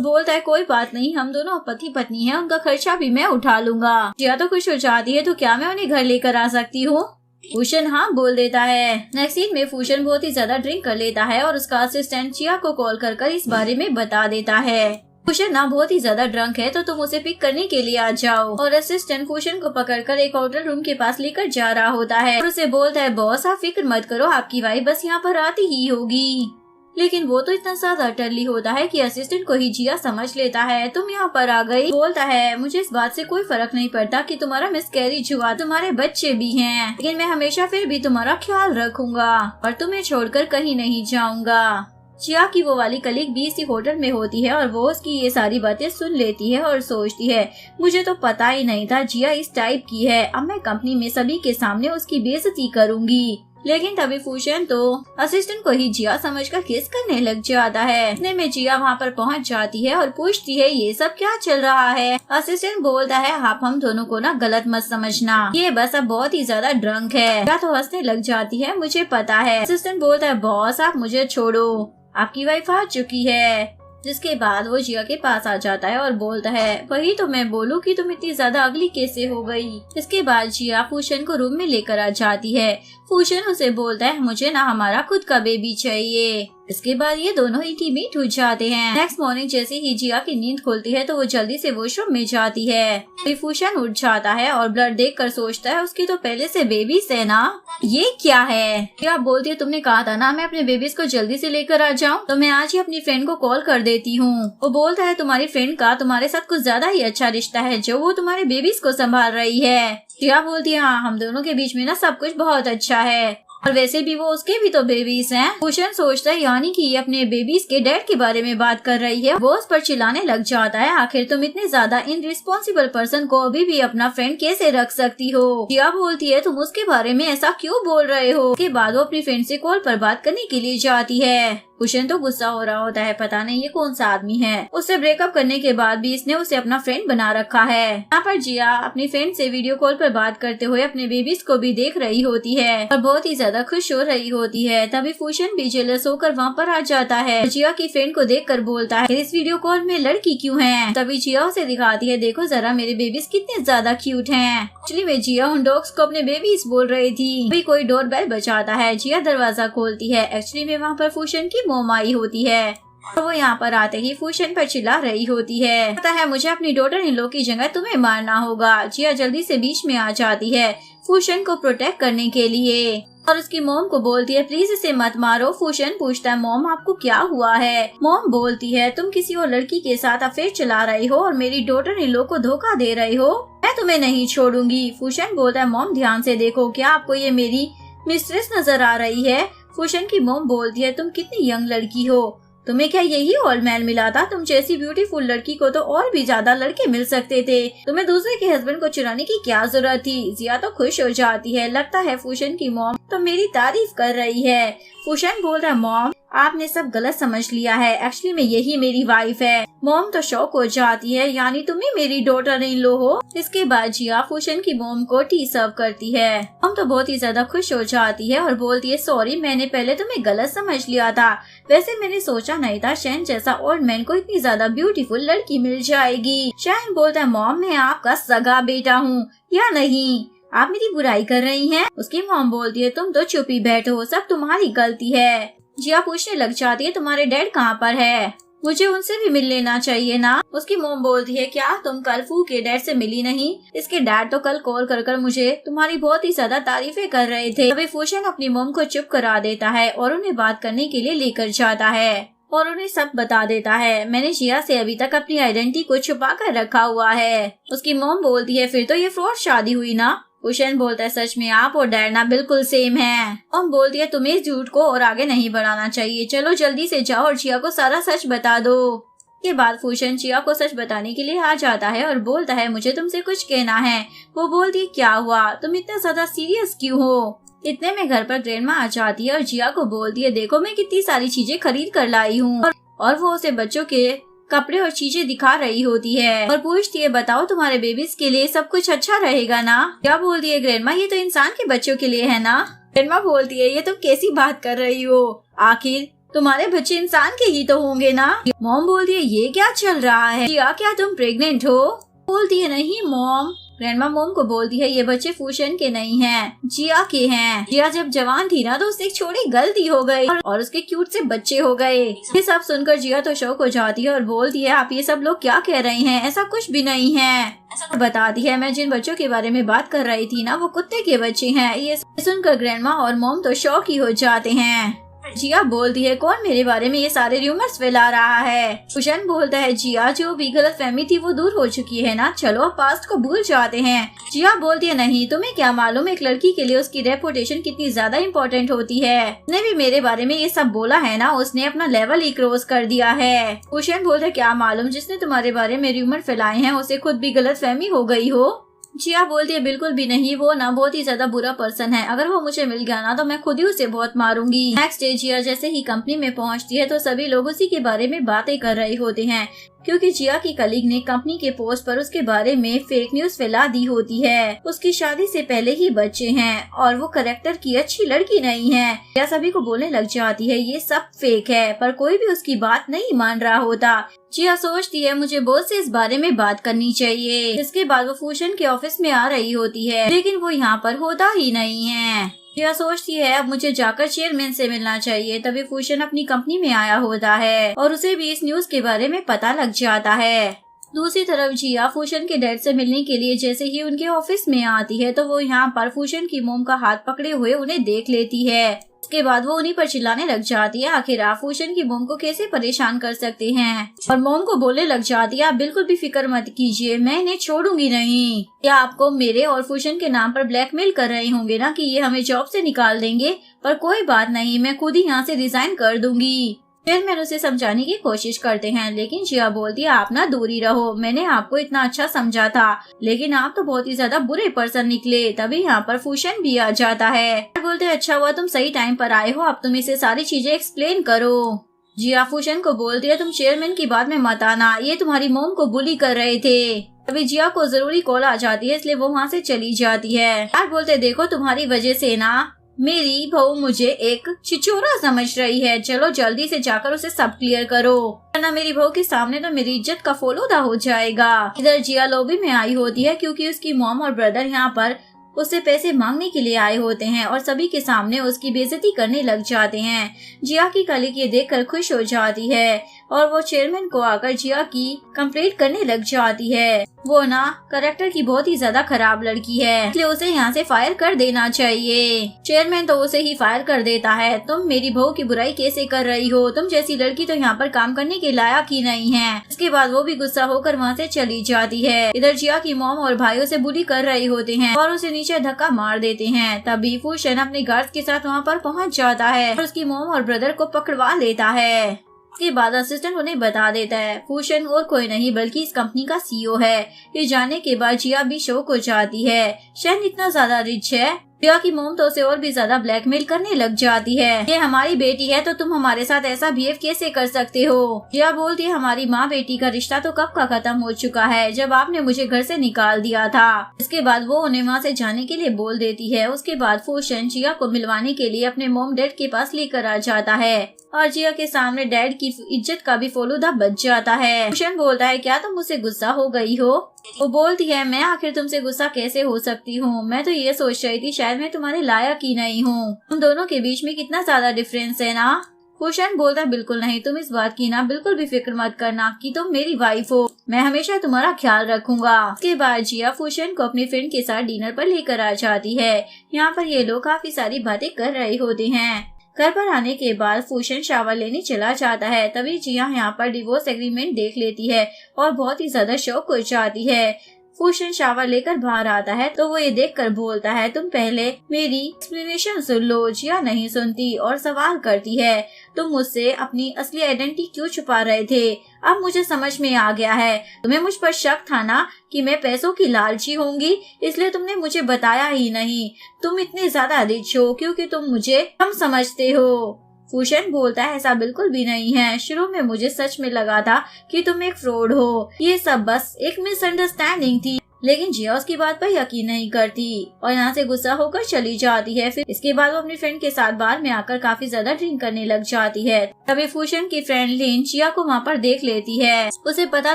बोलता है कोई बात नहीं, हम दोनों पति पत्नी हैं, उनका खर्चा भी मैं उठा लूंगा। जिया तो खुश हो जाती है, तो क्या मैं उन्हें घर लेकर आ सकती हूँ? फूशन हाँ बोल देता है। नेक्स्ट सीन में फूशन बहुत ही ज्यादा ड्रिंक कर लेता है और उसका असिस्टेंट जिया को कॉल कर इस बारे में बता देता है। फूशन ना बहुत ही ज्यादा ड्रंक है, तो तुम उसे पिक करने के लिए आ जाओ। और असिस्टेंट फूशन को पकड़कर एक होटल रूम के पास लेकर जा रहा होता है और उसे बोलता है बॉस आप फिक्र मत करो, आपकी वाइफ बस यहाँ पर आती ही होगी। लेकिन वो तो इतना ज्यादा टर्ली होता है कि असिस्टेंट को ही जिया समझ लेता है। तुम यहाँ पर आ गई। बोलता है मुझे इस बात से कोई फर्क नहीं पड़ता कि तुम्हारा मिसकैरेज हुआ, तुम्हारे बच्चे भी हैं, लेकिन मैं हमेशा फिर भी तुम्हारा ख्याल रखूंगा और तुम्हें छोड़कर कहीं नहीं जाऊंगा। जिया की वो वाली कलीग भी इसी होटल में होती है और वो उसकी ये सारी बातें सुन लेती है और सोचती है मुझे तो पता ही नहीं था जिया इस टाइप की है, अब मैं कंपनी में सभी के सामने उसकी बेइज्जती करूंगी। लेकिन तभी फूशन तो असिस्टेंट को ही जिया समझकर किस करने लग जाता है। इतने में जिया वहाँ पर पहुँच जाती है और पूछती है ये सब क्या चल रहा है। असिस्टेंट बोलता है आप हम दोनों को ना गलत मत समझना, ये बस अब बहुत ही ज्यादा ड्रंक है। जिया तो हंसने लग जाती है मुझे पता है। असिस्टेंट बोलता है बॉस आप मुझे छोड़ो, आपकी वाइफ आ चुकी है। जिसके बाद वो जिया के पास आ जाता है और बोलता है वही तो मैं बोलूं कि तुम इतनी ज्यादा अगली कैसे हो गई। इसके बाद जिया फूशन को रूम में लेकर आ जाती है। फूशन उसे बोलता है मुझे ना हमारा खुद का बेबी चाहिए। इसके बाद ये दोनों इंटीमेट हो जाते हैं। नेक्स्ट मॉर्निंग जैसे ही जिया की नींद खुलती है तो वो जल्दी से वॉशरूम में जाती है। फूशन उठ जाता है और ब्लड देखकर सोचता है उसकी तो पहले से बेबीज है ना, ये क्या है। जिया बोलती है तुमने कहा था ना मैं अपने बेबीज को जल्दी से लेकर आ जाऊं, तो मैं आज ही अपनी फ्रेंड को कॉल कर देती हूँ। वो बोलता है तुम्हारी फ्रेंड का तुम्हारे साथ कुछ ज्यादा ही अच्छा रिश्ता है जो वो तुम्हारे बेबीज को संभाल रही है। जिया बोलती है हाँ हम दोनों के बीच में ना सब कुछ बहुत अच्छा है और वैसे भी वो उसके भी तो बेबीज हैं। फूशन सोचता है यानी कि ये अपने बेबीज के डैड के बारे में बात कर रही है। वो उस पर चिल्लाने लग जाता है आखिर तुम इतने ज्यादा इनरिस्पॉन्सिबल पर्सन को अभी भी अपना फ्रेंड कैसे रख सकती हो। जिया बोलती है तुम उसके बारे में ऐसा क्यों बोल रहे हो। उसके बाद वो अपनी फ्रेंड से कॉल पर बात करने के लिए जाती है। फूशन तो गुस्सा हो रहा होता है, पता नहीं ये कौन सा आदमी है। उससे ब्रेकअप करने के बाद भी इसने उसे अपना फ्रेंड बना रखा है। यहाँ पर जिया अपनी फ्रेंड से वीडियो कॉल पर बात करते हुए अपने बेबीज को भी देख रही होती है और बहुत ही ज्यादा खुश हो रही होती है। तभी फूशन भी जेलस होकर वहाँ पर आ जाता है। जिया की फ्रेंड को देखकर बोलता है इस वीडियो कॉल में लड़की क्यों है। तभी जिया उसे दिखाती है देखो जरा मेरे बेबीज कितने ज्यादा क्यूट हैं। एक्चुअली में जिया उन डॉग्स को अपने बेबीज बोल रही थी। अभी कोई डोर बेल बजाता है। जिया दरवाजा खोलती है। एक्चुअली में वहाँ पर फूशन की मोम आई होती है और वो यहाँ पर आते ही फूशन पर चिल्ला रही होती है। पता है मुझे अपनी डॉटर इन लोग की जगह तुम्हें मारना होगा। जिया जल्दी से बीच में आ जाती है फूशन को प्रोटेक्ट करने के लिए और उसकी मोम को बोलती है प्लीज इसे मत मारो। फूशन पूछता है मोम आपको क्या हुआ है। मोम बोलती है तुम किसी और लड़की के साथ अफेयर चला रही हो और मेरी डॉटर इन लोग को धोखा दे रही हो, मैं तुम्हें नहीं छोड़ूंगी। फूशन बोलता है मोम ध्यान से देखो क्या आपको ये मेरी मिस्ट्रेस नजर आ रही है। फूशन की मोम बोलती है तुम कितनी यंग लड़की हो, तुम्हें क्या यही ऑल मैन मिला था। तुम जैसी ब्यूटीफुल लड़की को तो और भी ज्यादा लड़के मिल सकते थे, तुम्हें दूसरे के हस्बैंड को चुराने की क्या जरूरत थी। जिया तो खुश हो जाती है, लगता है फूशन की मॉम तो मेरी तारीफ कर रही है। फूशन बोल रहा है मॉम आपने सब गलत समझ लिया है, एक्चुअली में यही मेरी वाइफ है। मॉम तो शॉक हो जाती है यानी तुम ही मेरी डॉटर इन लो हो। इसके बाद जिया फूशन की मॉम को टी सर्व करती है। मॉम तो बहुत ही ज्यादा खुश हो जाती है और बोलती है सॉरी मैंने पहले तुम्हें गलत समझ लिया था, वैसे मैंने सोचा नहीं था शैन जैसा ओल्ड मैन को इतनी ज्यादा ब्यूटीफुल लड़की मिल जाएगी। शैन बोलता है मॉम मैं आपका सगा बेटा हूँ या नहीं, आप मेरी बुराई कर रही हैं। उसकी मॉम बोलती है तुम तो चुप ही बैठो, सब तुम्हारी गलती है। जिया पूछने लग जाती है तुम्हारे डैड कहाँ पर है, मुझे उनसे भी मिल लेना चाहिए ना। उसकी मॉम बोलती है क्या तुम कल फू के डैड से मिली नहीं, इसके डैड तो कल कॉल कर मुझे तुम्हारी बहुत ही ज्यादा तारीफें कर रहे थे। तभी फूशन अपनी मॉम को चुप करा देता है और उन्हें बात करने के लिए लेकर जाता है और उन्हें सब बता देता है मैंने जिया से अभी तक अपनी आइडेंटिटी को छुपा कर रखा हुआ है। उसकी मॉम बोलती है फिर तो ये फ्रॉड शादी हुई ना। फूशन बोलता है सच में आप और डैड ना बिल्कुल सेम हैं। मॉम बोलती है तुम्हें इस झूठ को और आगे नहीं बढ़ाना चाहिए, चलो जल्दी से जाओ और जिया को सारा सच बता दो। के बाद फूशन जिया को सच बताने के लिए आ जाता है और बोलता है मुझे तुमसे कुछ कहना है। वो बोलती है क्या हुआ, तुम इतना ज्यादा सीरियस क्यों हो। इतने में घर पर ग्रैंडमा आ जाती है और जिया को बोलती है देखो मैं कितनी सारी चीजें खरीद कर लाई हूँ और वो उसे बच्चों के कपड़े और चीजें दिखा रही होती है और पूछती है बताओ तुम्हारे बेबीज के लिए सब कुछ अच्छा रहेगा ना। क्या बोलती है ग्रैंडमा ये तो इंसान के बच्चों के लिए है ना। ग्रैंडमा बोलती है ये तुम कैसी बात कर रही हो, आखिर तुम्हारे बच्चे इंसान के ही तो होंगे ना। मॉम बोलती है ये क्या चल रहा है जिया, क्या तुम प्रेग्नेंट हो? बोलती है नहीं मॉम। ग्रैंडमा मॉम को बोलती है ये बच्चे फूशन के नहीं हैं, जिया के हैं। जिया जब जवान थी ना तो उससे एक छोटी गलती हो गई और उसके क्यूट से बच्चे हो गए। ये सब सुनकर जिया तो शौक हो जाती है और बोलती है आप ये सब लोग क्या कह रहे हैं, ऐसा कुछ भी नहीं है। ऐसा बताती है मैं जिन बच्चों के बारे में बात कर रही थी ना वो कुत्ते के बच्चे हैं। ये सुनकर ग्रैंडमा और मॉम तो शौक ही हो जाते हैं। जिया बोलती है कौन मेरे बारे में ये सारे रूमर्स फैला रहा है? फूशन बोलता है जिया जो भी गलतफहमी थी वो दूर हो चुकी है ना, चलो अब पास्ट को भूल जाते हैं। जिया बोलती है नहीं, तुम्हें क्या मालूम एक लड़की के लिए उसकी रेपुटेशन कितनी ज्यादा इम्पोर्टेंट होती है। उसने भी मेरे बारे में ये सब बोला है ना, उसने अपना लेवल ही क्रॉस कर दिया है। फूशन बोलता है क्या मालूम जिसने तुम्हारे बारे में रूमर फैलाए हैं उसे खुद भी गलतफहमी हो गई हो। जिया बोलती है बिल्कुल भी नहीं, वो ना बहुत ही ज्यादा बुरा पर्सन है, अगर वो मुझे मिल गया ना तो मैं खुद ही उसे बहुत मारूंगी। नेक्स्ट डे जिया जैसे ही कंपनी में पहुंचती है तो सभी लोग उसी के बारे में बातें कर रहे होते हैं क्योंकि जिया की कलीग ने कंपनी के पोस्ट पर उसके बारे में फेक न्यूज फैला दी होती है। उसकी शादी से पहले ही बच्चे हैं और वो कैरेक्टर की अच्छी लड़की नहीं है। जिया सभी को बोलने लग जाती है ये सब फेक है, पर कोई भी उसकी बात नहीं मान रहा होता। जिया सोचती है मुझे बॉस से इस बारे में बात करनी चाहिए। इसके बाद वो फूशन के ऑफिस में आ रही होती है लेकिन वो यहाँ पर होता ही नहीं है। जिया सोचती है अब मुझे जाकर चेयरमैन से मिलना चाहिए। तभी फूशन अपनी कंपनी में आया होता है और उसे भी इस न्यूज के बारे में पता लग जाता है। दूसरी तरफ जिया फूशन के डैड से मिलने के लिए जैसे ही उनके ऑफिस में आती है तो वो यहाँ पर फूशन की मोम का हाथ पकड़े हुए उन्हें देख लेती है। उसके बाद वो उन्हीं पर चिल्लाने लग जाती है आखिर आप फूशन की मोम को कैसे परेशान कर सकते हैं, और मोम को बोलने लग जाती है आप बिल्कुल भी फिक्र मत कीजिए, मैं इन्हें छोड़ूंगी नहीं। क्या आपको मेरे और फूशन के नाम पर ब्लैकमेल कर रहे होंगे ना कि ये हमें जॉब से निकाल देंगे, पर कोई बात नहीं, मैं खुद ही यहाँ से रिजाइन कर दूंगी। चेयरमैन उसे समझाने की कोशिश करते हैं लेकिन जिया बोलती है आप ना दूरी रहो, मैंने आपको इतना अच्छा समझा था लेकिन आप तो बहुत ही ज्यादा बुरे पर्सन निकले। तभी यहाँ पर फूशन भी आ जाता है। बोलते अच्छा हुआ तुम सही टाइम पर आए हो, अब तुम इसे सारी चीजें एक्सप्लेन करो। जिया फूशन को बोलती है तुम चेयरमैन की बात में मत आना, ये तुम्हारी मोम को बुली कर रहे थे। तभी जिया को जरूरी कॉल आ जाती है इसलिए वो वहाँ से चली जाती है। बोलते देखो तुम्हारी वजह से ना मेरी बहू मुझे एक छिछोरा समझ रही है, चलो जल्दी से जाकर उसे सब क्लियर करो वरना मेरी बहू के सामने तो मेरी इज्जत का फलूदा हो जाएगा। इधर जिया लॉबी में आई होती है क्योंकि उसकी मॉम और ब्रदर यहाँ पर उससे पैसे मांगने के लिए आए होते हैं और सभी के सामने उसकी बेइज्जती करने लग जाते हैं। जिया की कलीग ये देखकर खुश हो जाती है और वो चेयरमैन को आकर जिया की कंप्लेंट करने लग जाती है। वो ना कैरेक्टर की बहुत ही ज्यादा खराब लड़की है इसलिए उसे यहाँ से फायर कर देना चाहिए। चेयरमैन तो उसे ही फायर कर देता है, तुम मेरी बहू की बुराई कैसे कर रही हो, तुम जैसी लड़की तो यहाँ पर काम करने के लायक ही नहीं है। इसके बाद वो भी गुस्सा होकर वहाँ से चली जाती है। इधर जिया की मॉम और भाई उसे बुली कर रहे होते हैं और उसे नीचे धक्का मार देते हैं। तभी फूशन अपने गार्ड के साथ वहाँ पर पहुँच जाता है और उसकी मॉम और ब्रदर को पकड़वा लेता है। इसके बाद असिस्टेंट उन्हें बता देता है फूशन और कोई नहीं बल्कि इस कंपनी का सीईओ है। ये जानने के बाद जिया भी शौक हो जाती है, शहन इतना ज्यादा रिच है। जिया की मोम तो उसे और भी ज्यादा ब्लैकमेल करने लग जाती है, ये हमारी बेटी है तो तुम हमारे साथ ऐसा बिहेव कैसे कर सकते हो। जिया बोलती है हमारी माँ बेटी का रिश्ता तो कब का खत्म हो चुका है जब आपने मुझे घर से निकाल दिया था। इसके बाद वो उन्हें वहाँ से जाने के लिए बोल देती है। उसके बाद फूशन जिया को मिलवाने के लिए अपने मोम डैड के पास लेकर आ जाता है और जिया के सामने डैड की इज्जत का भी फलूदा बच जाता है। फूशन बोलता है क्या तुम मुझसे गुस्सा हो गई हो? वो बोलती है मैं आखिर तुमसे गुस्सा कैसे हो सकती हूँ, मैं तो ये सोच रही थी शायद मैं तुम्हारे लायक ही नहीं हूँ। तुम दोनों के बीच में कितना ज्यादा डिफरेंस है ना। फूशन बोलता है बिल्कुल नहीं, तुम इस बात की ना बिल्कुल भी फिक्र मत करना कि तुम मेरी वाइफ हो, मैं हमेशा तुम्हारा ख्याल रखूंगा। इसके बाद जिया फूशन को अपनी फ्रेंड के साथ डिनर पर लेकर आ जाती है। यहाँ पर ये लोग काफी सारी बातें कर रहे होते हैं। घर पर आने के बाद फूशन शावर लेने चला जाता है। तभी जिया यहाँ पर डिवोर्स एग्रीमेंट देख लेती है और बहुत ही ज्यादा शौक हो जाती है। फूशन शावर लेकर बाहर आता है तो वो ये देखकर बोलता है तुम पहले मेरी एक्सप्लेनेशन सुन लो। जिया नहीं सुनती और सवाल करती है तुम मुझसे अपनी असली आइडेंटिटी क्यों छुपा रहे थे, अब मुझे समझ में आ गया है। तुम्हें मुझ पर शक था ना कि मैं पैसों की लालची होंगी, इसलिए तुमने मुझे बताया ही नहीं। तुम इतने ज्यादा रिच हो क्योंकि तुम मुझे कम समझते हो। फूशन बोलता है ऐसा बिल्कुल भी नहीं है, शुरू में मुझे सच में लगा था कि तुम एक फ्रॉड हो, ये सब बस एक मिसअंडरस्टैंडिंग थी। लेकिन जिया उसकी बात पर यकीन नहीं करती और यहाँ से गुस्सा होकर चली जाती है। फिर इसके बाद वो अपनी फ्रेंड के साथ बार में आकर काफी ज्यादा ड्रिंक करने लग जाती है। तभी फूशन की फ्रेंड लिन जिया को वहाँ पर देख लेती है। उसे पता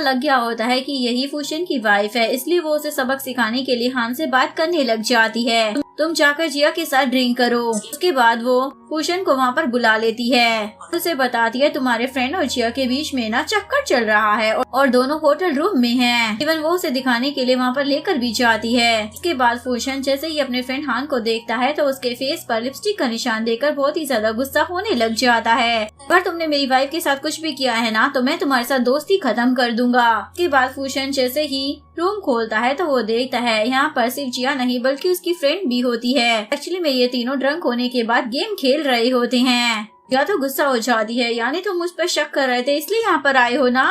लग गया होता है कि यही फूशन की वाइफ है, इसलिए वो उसे सबक सिखाने के लिए हान से बात करने लग जाती है। तुम जाकर जिया के साथ ड्रिंक करो। उसके बाद वो फूशन को वहाँ पर बुला लेती है, उसे बताती है तुम्हारे फ्रेंड और जिया के बीच में ना चक्कर चल रहा है और दोनों होटल रूम में हैं। इवन वो उसे दिखाने के लिए वहाँ पर लेकर भी जाती है। इसके बाद फूशन जैसे ही अपने फ्रेंड हान को देखता है तो उसके फेस पर लिपस्टिक का निशान देखकर बहुत ही ज्यादा गुस्सा होने लग जाता है। पर तुमने मेरी वाइफ के साथ कुछ भी किया है ना तो मैं तुम्हारे साथ दोस्ती खत्म कर दूंगा। इसके बाद फूशन जैसे ही रूम खोलता है तो वो देखता है यहाँ पर सिर्फ जिया नहीं बल्कि उसकी फ्रेंड भी होती है। एक्चुअली में ये तीनों ड्रंक होने के बाद गेम खेल रहे होते हैं। या तो गुस्सा हो जाती है, यानी तुम मुझ पर शक कर रहे थे इसलिए यहाँ पर आए हो ना।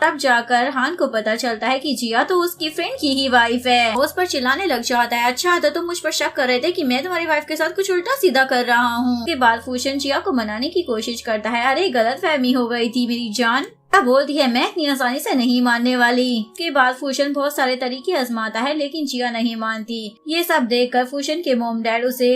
तब जाकर हान को पता चलता है कि जिया तो उसकी फ्रेंड की ही वाइफ है। वो उस पर चिल्लाने लग जाता है, अच्छा तो तुम मुझ पर शक कर रहे थे कि मैं तुम्हारी वाइफ के साथ कुछ उल्टा सीधा कर रहा हूँ। उसके बाद फूशन जिया को मनाने की कोशिश करता है, अरे गलतफहमी हो गई थी मेरी जान। बोलती है मैं इतनी आसानी से नहीं मानने वाली। के बाद फूशन बहुत सारे तरीके आजमाता है लेकिन जिया नहीं मानती। ये सब देखकर फूशन के मॉम डैड उसे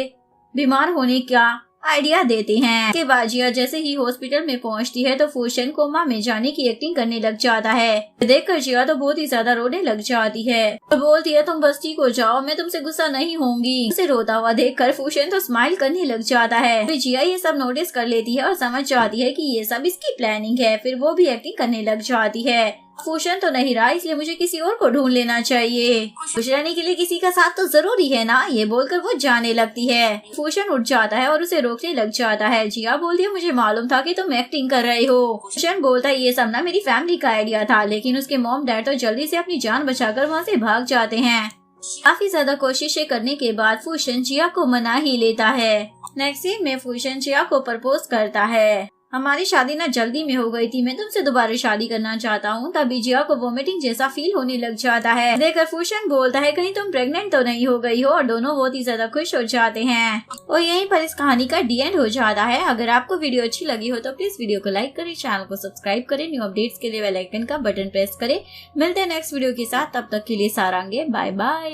बीमार होने का आइडिया देते हैं। के बाद जिया जैसे ही हॉस्पिटल में पहुंचती है तो फूशन कोमा में जाने की एक्टिंग करने लग जाता है। देखकर जिया तो बहुत ही ज्यादा रोने लग जाती है और बोलती है तुम बस ठीक हो जाओ, मैं तुमसे गुस्सा नहीं होंगी। उसे रोता हुआ देखकर फूशन तो स्माइल करने लग जाता है। फिर जिया ये सब नोटिस कर लेती है और समझ जाती है कि ये सब इसकी प्लानिंग है। फिर वो भी एक्टिंग करने लग जाती है, फूशन तो नहीं रहा इसलिए मुझे किसी और को ढूंढ लेना चाहिए, खुश रहने के लिए किसी का साथ तो जरूरी है ना। ये बोलकर वो जाने लगती है। फूशन उठ जाता है और उसे रोकने लग जाता है। जिया बोलती है मुझे मालूम था कि तुम एक्टिंग कर रहे हो। फूशन बोलता है ये सब ना मेरी फैमिली का आइडिया था, लेकिन उसके मॉम डैड तो जल्दी से अपनी जान बचाकर वहाँ से भाग जाते हैं। काफी ज्यादा कोशिशें करने के बाद फूशन जिया को मना ही लेता है। नेक्स्ट सीन में फूशन जिया को प्रपोज करता है, हमारी शादी ना जल्दी में हो गई थी, मैं तुमसे दोबारा शादी करना चाहता हूँ। तभी जिया को वोमिटिंग जैसा फील होने लग जाता है। देखकर फूशन बोलता है कहीं तुम प्रेग्नेंट तो नहीं हो गई हो और दोनों बहुत ही ज्यादा खुश हो जाते हैं और यहीं पर इस कहानी का डी एंड हो जाता है। अगर आपको वीडियो अच्छी लगी हो तो प्लीज वीडियो को लाइक करें, चैनल को सब्सक्राइब करें, न्यू अपडेट्स के लिए बेल आइकन का बटन प्रेस करें। मिलते हैं नेक्स्ट वीडियो के साथ, तब तक के लिए सारांगे, बाय बाय।